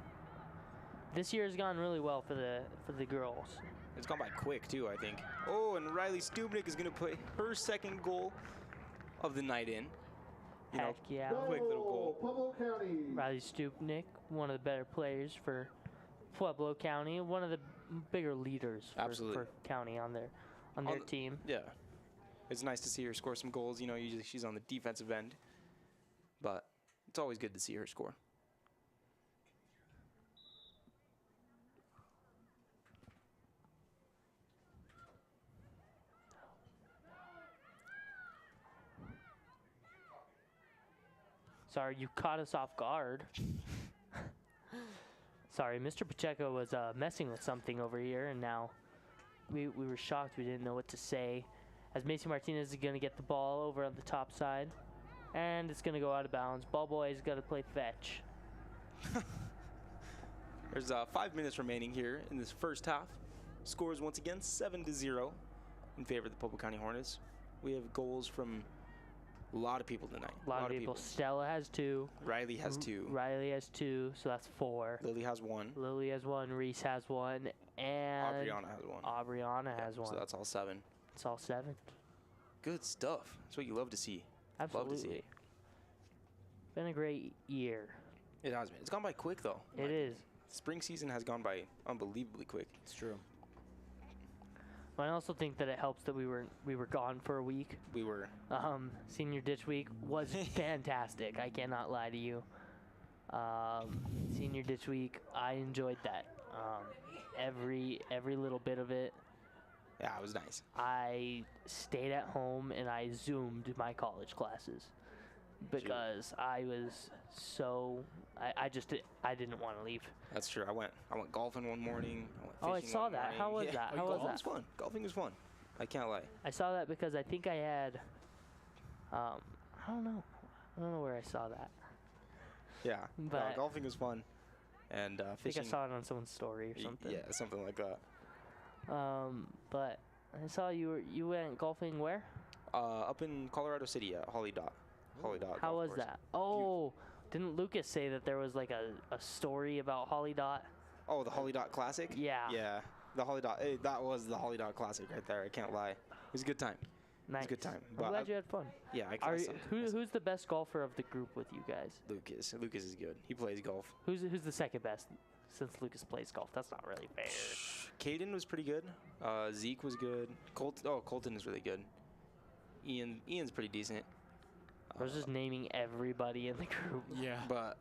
this year has gone really well for the girls. It's gone by quick, too, I think. Oh, and Riley Stubnik is going to put her second goal of the night in. You know, Heck yeah. quick little goal. Pueblo County. Riley Stupnik, one of the better players for Pueblo County, one of the bigger leaders Absolutely. for County on their team. Yeah. It's nice to see her score some goals. You know, usually she's on the defensive end. But it's always good to see her score. Sorry, you caught us off guard. Sorry, Mr. Pacheco was messing with something over here, and now we were shocked. We didn't know what to say. As Macy Martinez is going to get the ball over on the top side, and it's going to go out of bounds. Ball boy's got to play fetch. There's 5 minutes remaining here in this first half. Scores once again 7-0 in favor of the Pueblo County Hornets. We have goals from a lot of people tonight. A lot of people. Stella has 2. Riley has 2. Riley has 2, so that's 4. Lily has 1. Lily has 1. Reese has 1. And Aubriana has 1. Aubriana has 1. So that's all 7. It's all 7. Good stuff. That's what you love to see. Absolutely. Love to see. Been a great year. It has been. It's gone by quick, though. It is. Spring season has gone by unbelievably quick. It's true. But I also think that it helps that we were gone for a week. We were. Senior Ditch Week was fantastic. I cannot lie to you. Senior Ditch Week, I enjoyed that. Every little bit of it. Yeah, it was nice. I stayed at home and I Zoomed my college classes because I was so I didn't want to leave. That's true. I went golfing one morning. Oh, I fishing saw one that. morning. How was Yeah. that? Oh, How was golfing that? was fun. Golfing was fun. I can't lie. I saw that because I think I had I don't know where I saw that. Yeah. No, But- golfing was fun. And I think fishing. I saw it on someone's story or y- something. Yeah, something like that. But I saw you went golfing where? Up in Colorado City at Holly Dot. Holly Dot. How golf was course. that? Oh, didn't Lucas say that there was like a story about Holly Dot? Oh, the Holly Dot Classic? Yeah. Yeah. The Holly Dot. That was the Holly Dot Classic right there. I can't lie. It was a good time. Nice. It was a good time. I'm But glad you had fun. yeah, I Are guess. you, who's the best golfer of the group with you guys? Lucas. Lucas is good. He plays golf. Who's the second best since Lucas plays golf? That's not really fair. Caden was pretty good. Zeke was good. Colton is really good. Ian's pretty decent. I was just naming everybody in the group. Yeah. But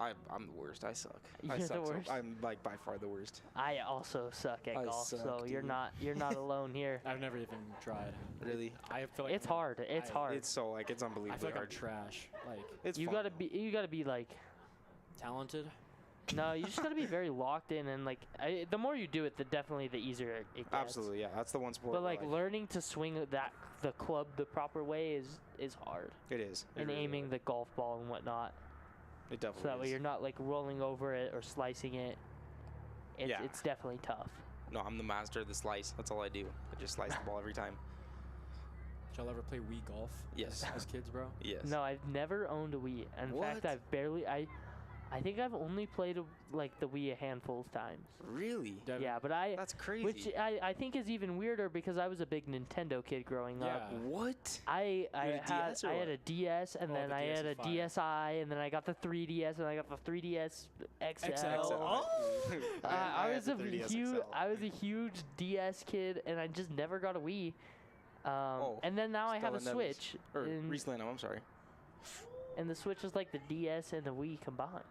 I'm the worst. I suck. I You're suck. the worst? I'm like by far the worst. I also suck at I golf, suck, so you're dude. not alone here. I've never even tried. Really? I feel like It's hard. It's hard. It's so like it's I unbelievably feel like I'm hard. trash. Like It's You fun. gotta be like talented. No, you just gotta be very locked in, and like the more you do it, definitely the easier it gets. Absolutely, yeah. That's the one sport. But where, like learning to swing the club the proper way is hard. it is. It And really aiming is. the golf ball and whatnot, It definitely so that way is. you're not like rolling over it or slicing it. Yeah. It's definitely tough. No, I'm the master of the slice. That's all I do. I just slice the ball every time. Did y'all ever play Wii golf? Yes. As kids, bro. Yes. No, I've never owned a Wii. In fact, What? I think I've only played like the Wii a handful of times. Really? Devin, Yeah, but That's crazy. which I think is even weirder because I was a big Nintendo kid growing up. Yeah. What? I had a DS or had what? a DS, and Oh, then the I had a DS-5. DSi, and then I got the 3DS, and I got the 3DS XL. XL. I was had a the 3DS huge XL. I was a huge DS kid, and I just never got a Wii. And then now I have a Stella Nevis. Switch, Or and, Riesland, I'm sorry. and the Switch is like the DS and the Wii combined.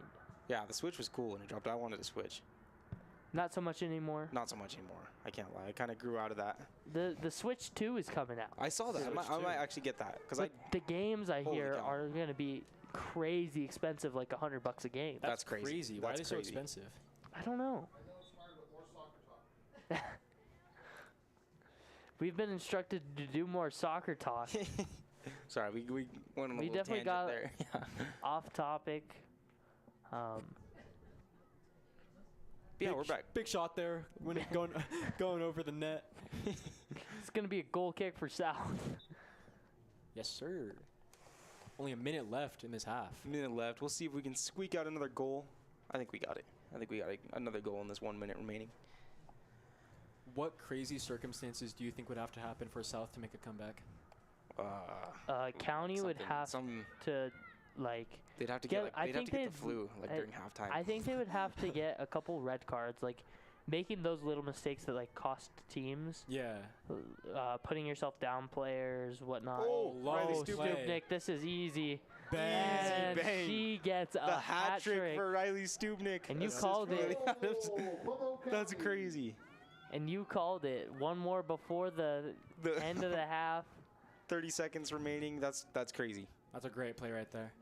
Yeah, the Switch was cool when it dropped. I wanted a Switch. Not so much anymore. Not so much anymore. I can't lie. I kind of grew out of that. The Switch 2 is coming out. I saw that. I Switch might 2. actually get that because But the games I Holy hear cow. are going to be crazy expensive, like $100 a game. That's crazy. Why That's are they so crazy. expensive? I don't know. We've been instructed to do more soccer talk. Sorry, we went on a We little definitely tangent got- there. Yeah. Off topic. Yeah, Big we're sh- back. Big shot there. When it going over the net. It's going to be a goal kick for South. Yes, sir. Only a minute left in this half. Minute left. We'll see if we can squeak out another goal. I think we got it. I think we got another goal in this 1 minute remaining. What crazy circumstances do you think would have to happen for South to make a comeback? County would have to, like... They'd have to get- get I they'd have to think get the flu like I- during halftime. I think they would have to get a couple red cards, like making those little mistakes that like cost teams, Yeah. putting yourself down players, whatnot. Oh, Riley Stupnick, this is easy. Bang. And bang. she gets the a hat trick for Riley Stupnick. And you Assist called for it. Riley Adams. That's crazy. And you called it. One more before the The end of the half. 30 seconds remaining. That's crazy. That's a great play right there.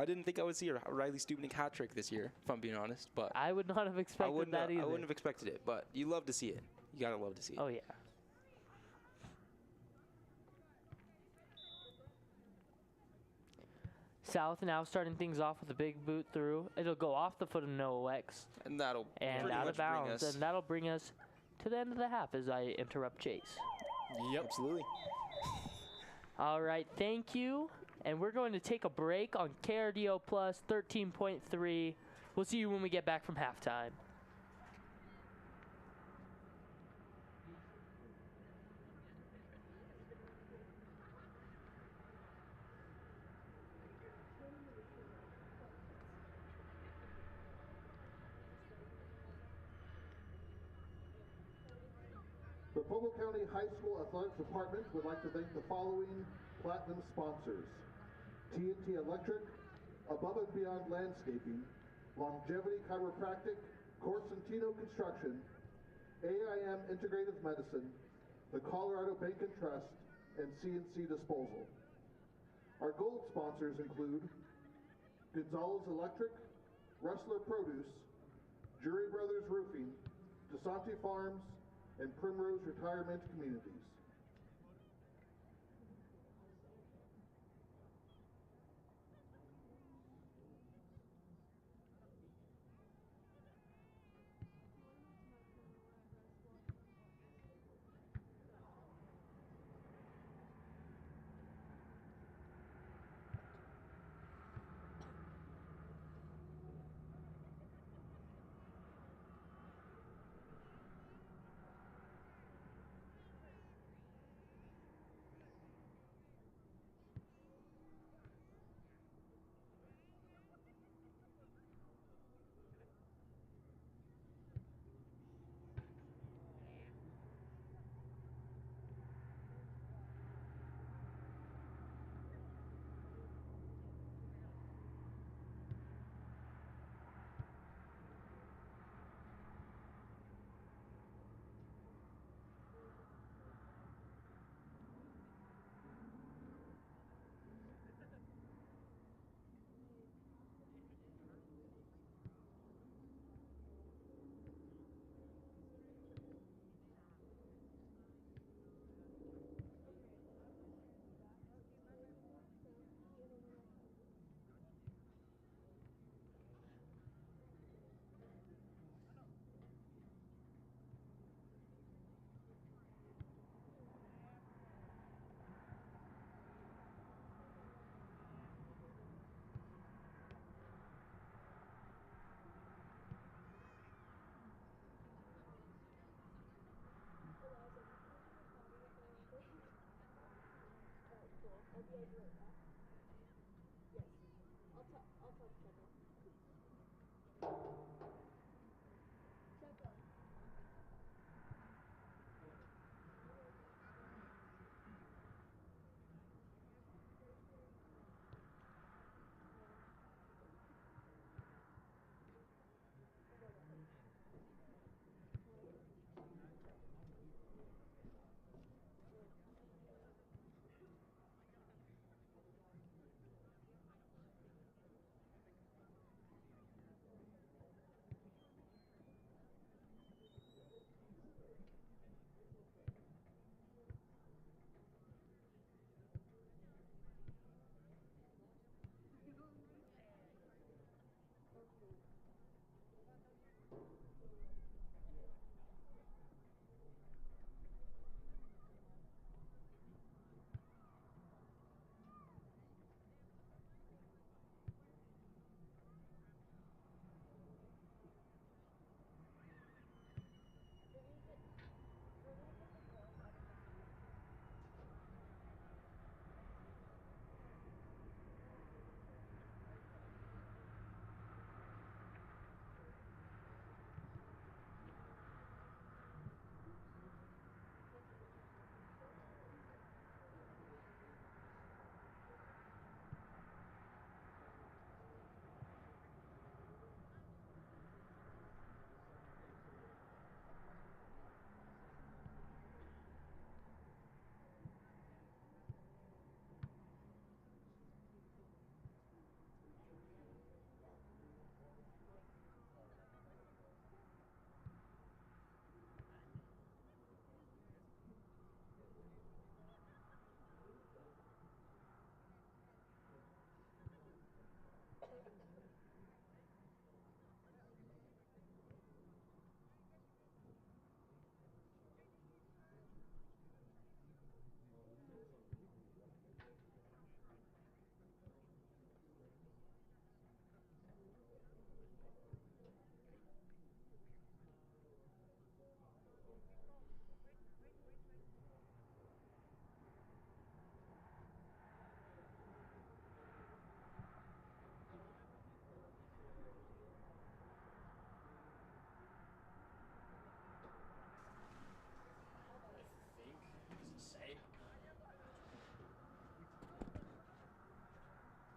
I didn't think I would see a Riley Stupnick hat trick this year, if I'm being honest. But I would not have expected that either. I wouldn't have expected it. But you love to see it. You gotta love to see it. Oh yeah. South now starting things off with a big boot through. It'll go off the foot of Noah X And that'll and pretty out much of bounds, bring us. and that'll bring us to the end of the half as I interrupt Chase. Yep. Absolutely. All right, thank you. And we're going to take a break on KRDO Plus 13.3. We'll see you when we get back from halftime. The Pueblo County High School Athletics Department would like to thank the following platinum sponsors: TNT Electric, Above and Beyond Landscaping, Longevity Chiropractic, Corsentino Construction, AIM Integrative Medicine, the Colorado Bank and Trust, and CNC Disposal. Our gold sponsors include Gonzalez Electric, Rustler Produce, Jury Brothers Roofing, DeSanti Farms, and Primrose Retirement Communities.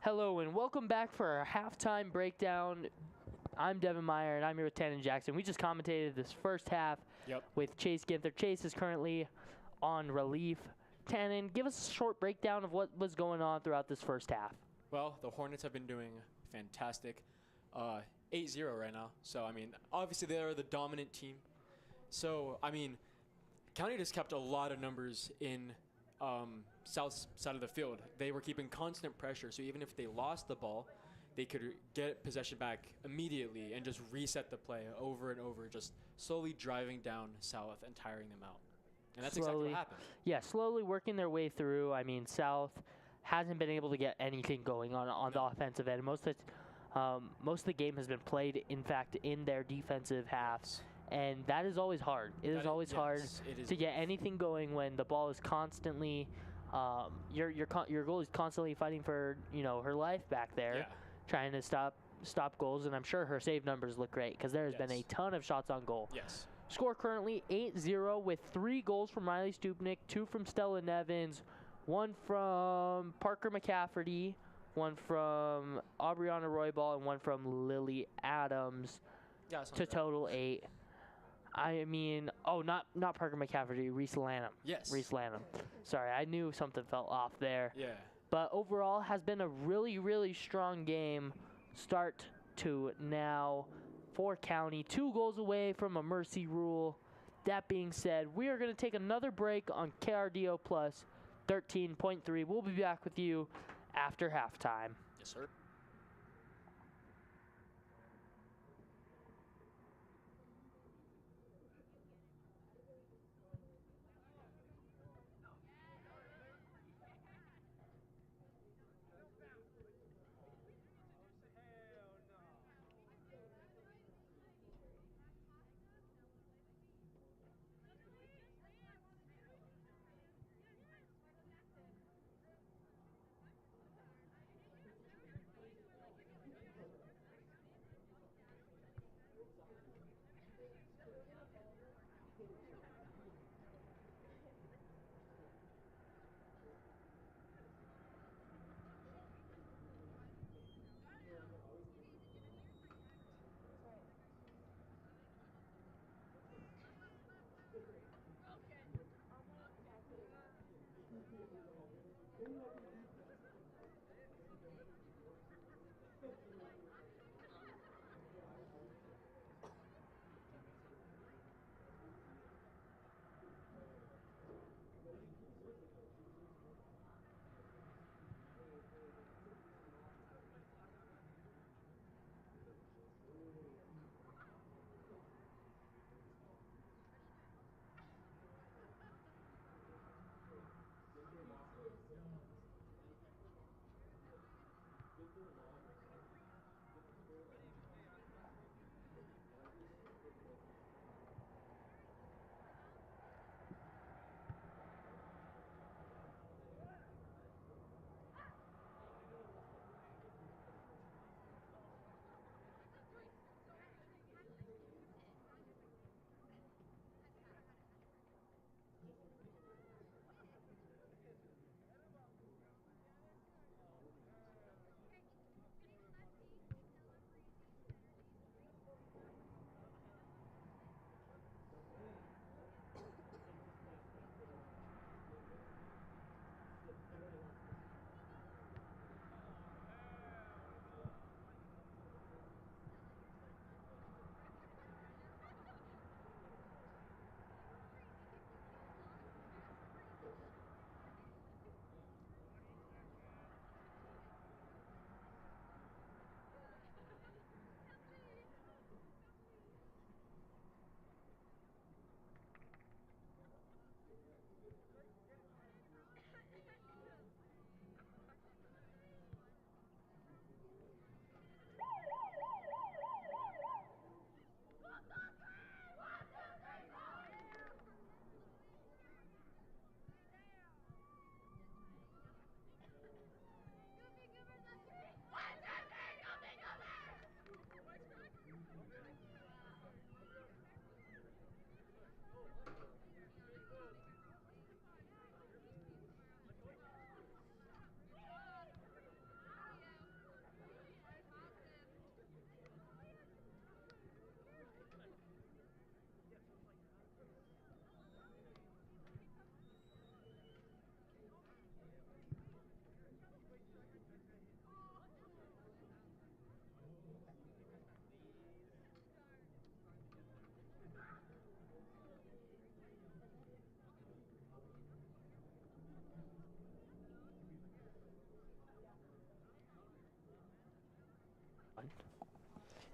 Hello and welcome back for our halftime breakdown. I'm Devin Meyer and I'm here with Tannen Jackson. We just commentated this first half with Chase Ginther. Chase is currently on relief. Tannen, give us a short breakdown of what was going on throughout this first half. Well, the Hornets have been doing fantastic. 8-0 right now. So, I mean, obviously they're the dominant team. So, I mean, County just kept a lot of numbers in south side of the field. They were keeping constant pressure. So even if they lost the ball, they could get possession back immediately and just reset the play over and over, just slowly driving down south and tiring them out. And that's exactly what happened. Yeah, slowly working their way through. I mean, South hasn't been able to get anything going on the offensive end. Most of the game has been played, in fact, in their defensive halves. And that is always hard. It is always hard to get anything going when the ball is constantly, your goal is constantly fighting for, her life back there, trying to stop goals. And I'm sure her save numbers look great because there has been a ton of shots on goal. Yes. Score currently 8-0 with 3 goals from Riley Stupnick, 2 from Stella Nevins, 1 from Parker McCafferty, 1 from Aubriana Roybal, and 1 from Lily Adams to total 8. I mean, not Parker McCafferty, Reese Lanham. Yes. Reese Lanham. Sorry, I knew something fell off there. Yeah. But overall has been a really, really strong game start to now for County. 2 goals away from a mercy rule. That being said, we are going to take another break on KRDO Plus 13.3. We'll be back with you after halftime. Yes, sir.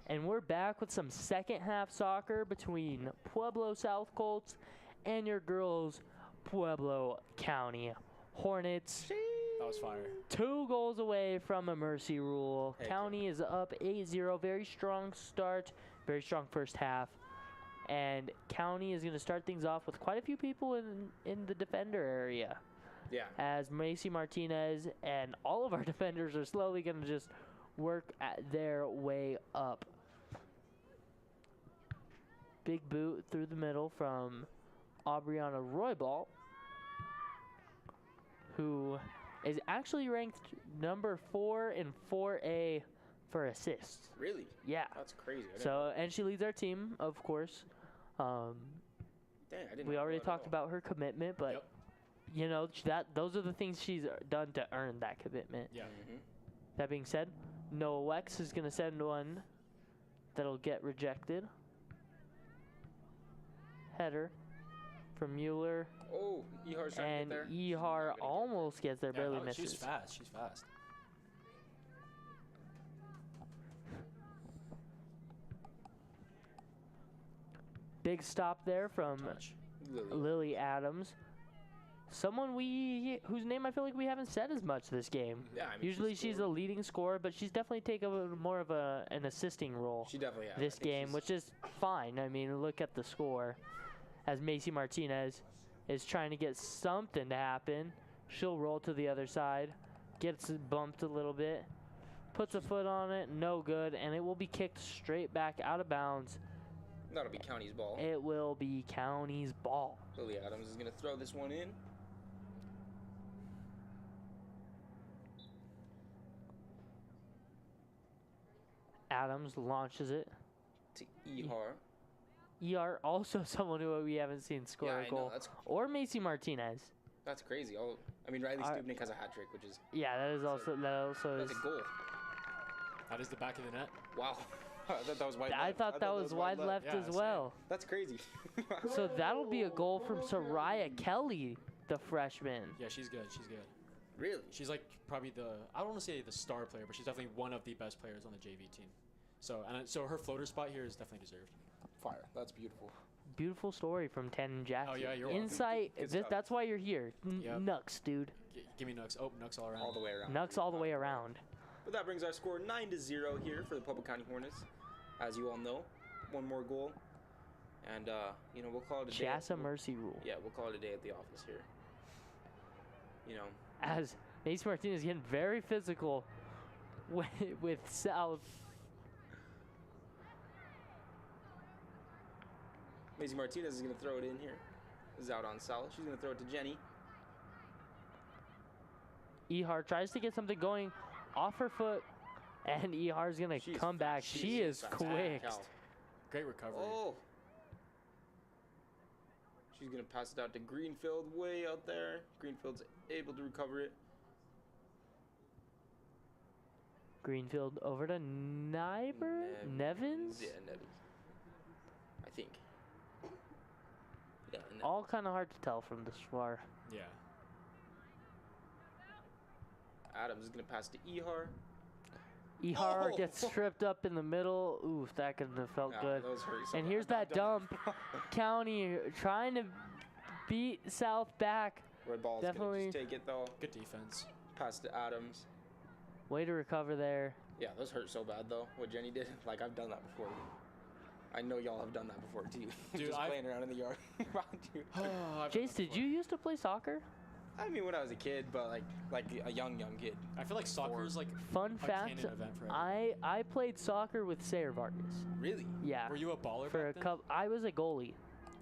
And we're back with some second half soccer between Pueblo South Colts and your girls, Pueblo County Hornets. That was fire. 2 goals away from a mercy rule. Heck County is up 8-0. Very strong start. Very strong first half. And County is going to start things off with quite a few people in the defender area. Yeah. As Macy Martinez and all of our defenders are slowly going to just work their way up. Big boot through the middle from Aubriana Roybal, who is actually ranked number 4 in 4A for assists. Really? Yeah. That's crazy. So, and she leads our team, of course. Dang, I didn't We know already that at talked all. about her commitment, but Yep. you know those are the things she's done to earn that commitment. Yeah. Mhm. That being said, Noah Wex is going to send one that'll get rejected. Header from Mueller, Oh, Ehar's trying and to get there. Ehar almost gets there, barely no, misses. She's fast. She's fast. Big stop there from Touch. Lily Adams. Someone whose name I feel like we haven't said as much this game. Yeah, I mean, Usually she's a scored. leading scorer, but she's definitely taken more of an assisting role She definitely has. I this think game, she's- which is fine. I mean, look at the score. As Macy Martinez is trying to get something to happen. She'll roll to the other side, gets bumped a little bit, puts a foot on it, no good, and it will be kicked straight back out of bounds That'll be County's ball. It will be County's ball. Lily Adams is going to throw this one in. Adams launches it. To Ehar. ER, also someone who we haven't seen score Yeah, a I goal. know. Or Macy Martinez. That's crazy. I mean, Riley Stupnick has a hat trick, which is... Yeah, that is also That's is. a goal. That is the back of the net. Wow. I thought that was wide I left. thought that was wide left Yeah, as same. well. That's crazy. So that'll be a goal from Soraya Kelly, the freshman. Yeah, she's good. She's good. Really? She's like probably I don't want to say the star player, but she's definitely one of the best players on the JV team. So her floater spot here is definitely deserved. Fire. That's beautiful. Beautiful story from Tannen Jackson. Oh, yeah, you're welcome. Insight. Good stuff. That's why you're here. Yep. Nux, dude. Give me Nux. Oh, Nux all around. All the way around. Nux all the way around. But that brings our score 9-0 here for the Pueblo County Hornets. As you all know, one more goal. And, we'll call it a day. Chassa Mercy rule. Yeah, we'll call it a day at the office here. As Mace Martinez getting very physical with South. Maisie Martinez is going to throw it in here. This is out on Sal. She's going to throw it to Jenny. Ehar tries to get something going off her foot, and Ehar's going to come back. She is quick. Great recovery. Oh. She's going to pass it out to Greenfield way out there. Greenfield's able to recover it. Greenfield over to Nevins? Yeah, Nevins. I think. Yeah, All kind of hard to tell from this far. Yeah. Adams is going to pass to Ehar. Ehar Oh! gets stripped up in the middle. Oof, that couldn't have felt Yeah, good. those hurt so And bad. here's that dump. County trying to beat South back. Red ball's going Definitely. to just take it, though. Good defense. Pass to Adams. Way to recover there. Yeah, those hurt so bad, though, what Jenny did. Like, I've done that before. I know y'all have done that before, too. Dude, just playing around in the yard around you. Jace, did you used to play soccer? I mean, when I was a kid, but, like a young kid. I feel like soccer is like Fun a fact, canon event for everyone. I played soccer with Sayer Vargas. Really? Yeah. Were you a baller For a back then? couple, I was a goalie.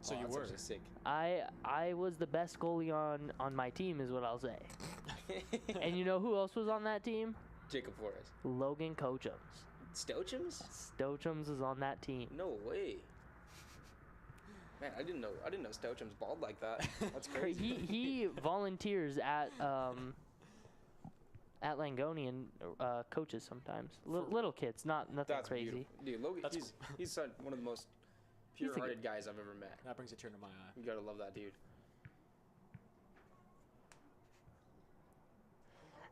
So Oh, you that's were. actually sick. I was the best goalie on my team, is what I'll say. And you know who else was on that team? Jacob Flores. Logan Kochums. Stochums? Stochums is on that team. No way. Man, I didn't know Stochums balled like that. That's crazy. He volunteers at Langonian coaches sometimes. Little kids, nothing That's crazy. beautiful. Dude, Logan, That's he's one of the most He's a good- pure-hearted guys I've ever met. That brings a tear to my eye. You gotta love that dude.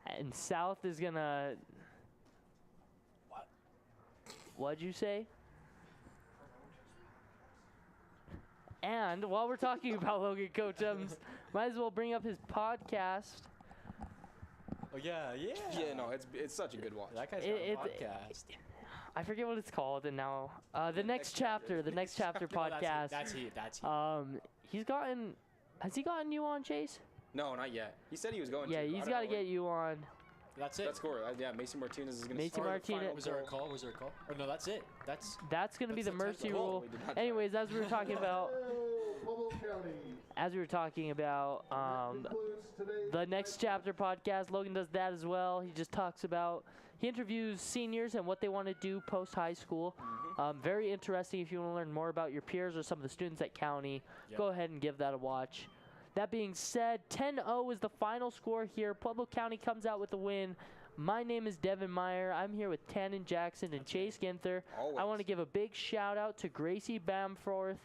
And South is gonna. What'd you say? And while we're talking about Logan Kochums, might as well bring up his podcast. Oh yeah. Yeah, no, it's such a good watch. That guy's It- got a it- podcast. I forget what it's called, and now the next chapter, the next chapter No, podcast. That's he. Has he gotten you on, Chase? No, not yet. He said he was going Yeah, to. but I he's don't got to know get you on. That's it. That's score. Yeah, Macy Martinez is going to Macy start the final Martinez- Was there a goal. call? Was there a call? Or no, that's it. That's gonna be the That's the mercy type of goal rule. we did not try. Anyways, as we were talking about, Pueblo County concludes today's the next chapter podcast, Logan does that as well. He just talks about, he interviews seniors and what they want to do post high school. Very interesting. If you want to learn more about your peers or some of the students at County, Yep. go ahead and give that a watch. That being said, 10-0 is the final score here. Pueblo County comes out with the win. My name is Devin Meyer. I'm here with Tannen Jackson and Chase Ginther. Always. I want to give a big shout out to Gracie Bamforth,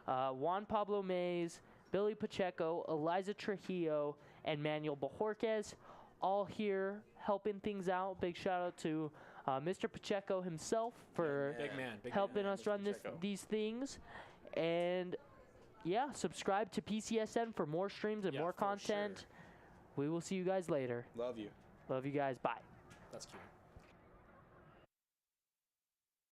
Juan Pablo Mays, Billy Pacheco, Eliza Trujillo, and Manuel Bajorquez, all here helping things out. Big shout out to Mr. Pacheco himself for Big man. Big helping man, us Mr. run Pacheco. these things. And yeah, subscribe to PCSN for more streams and Yeah, more for sure. content. We will see you guys later. Love you. Love you guys. Bye. That's cute.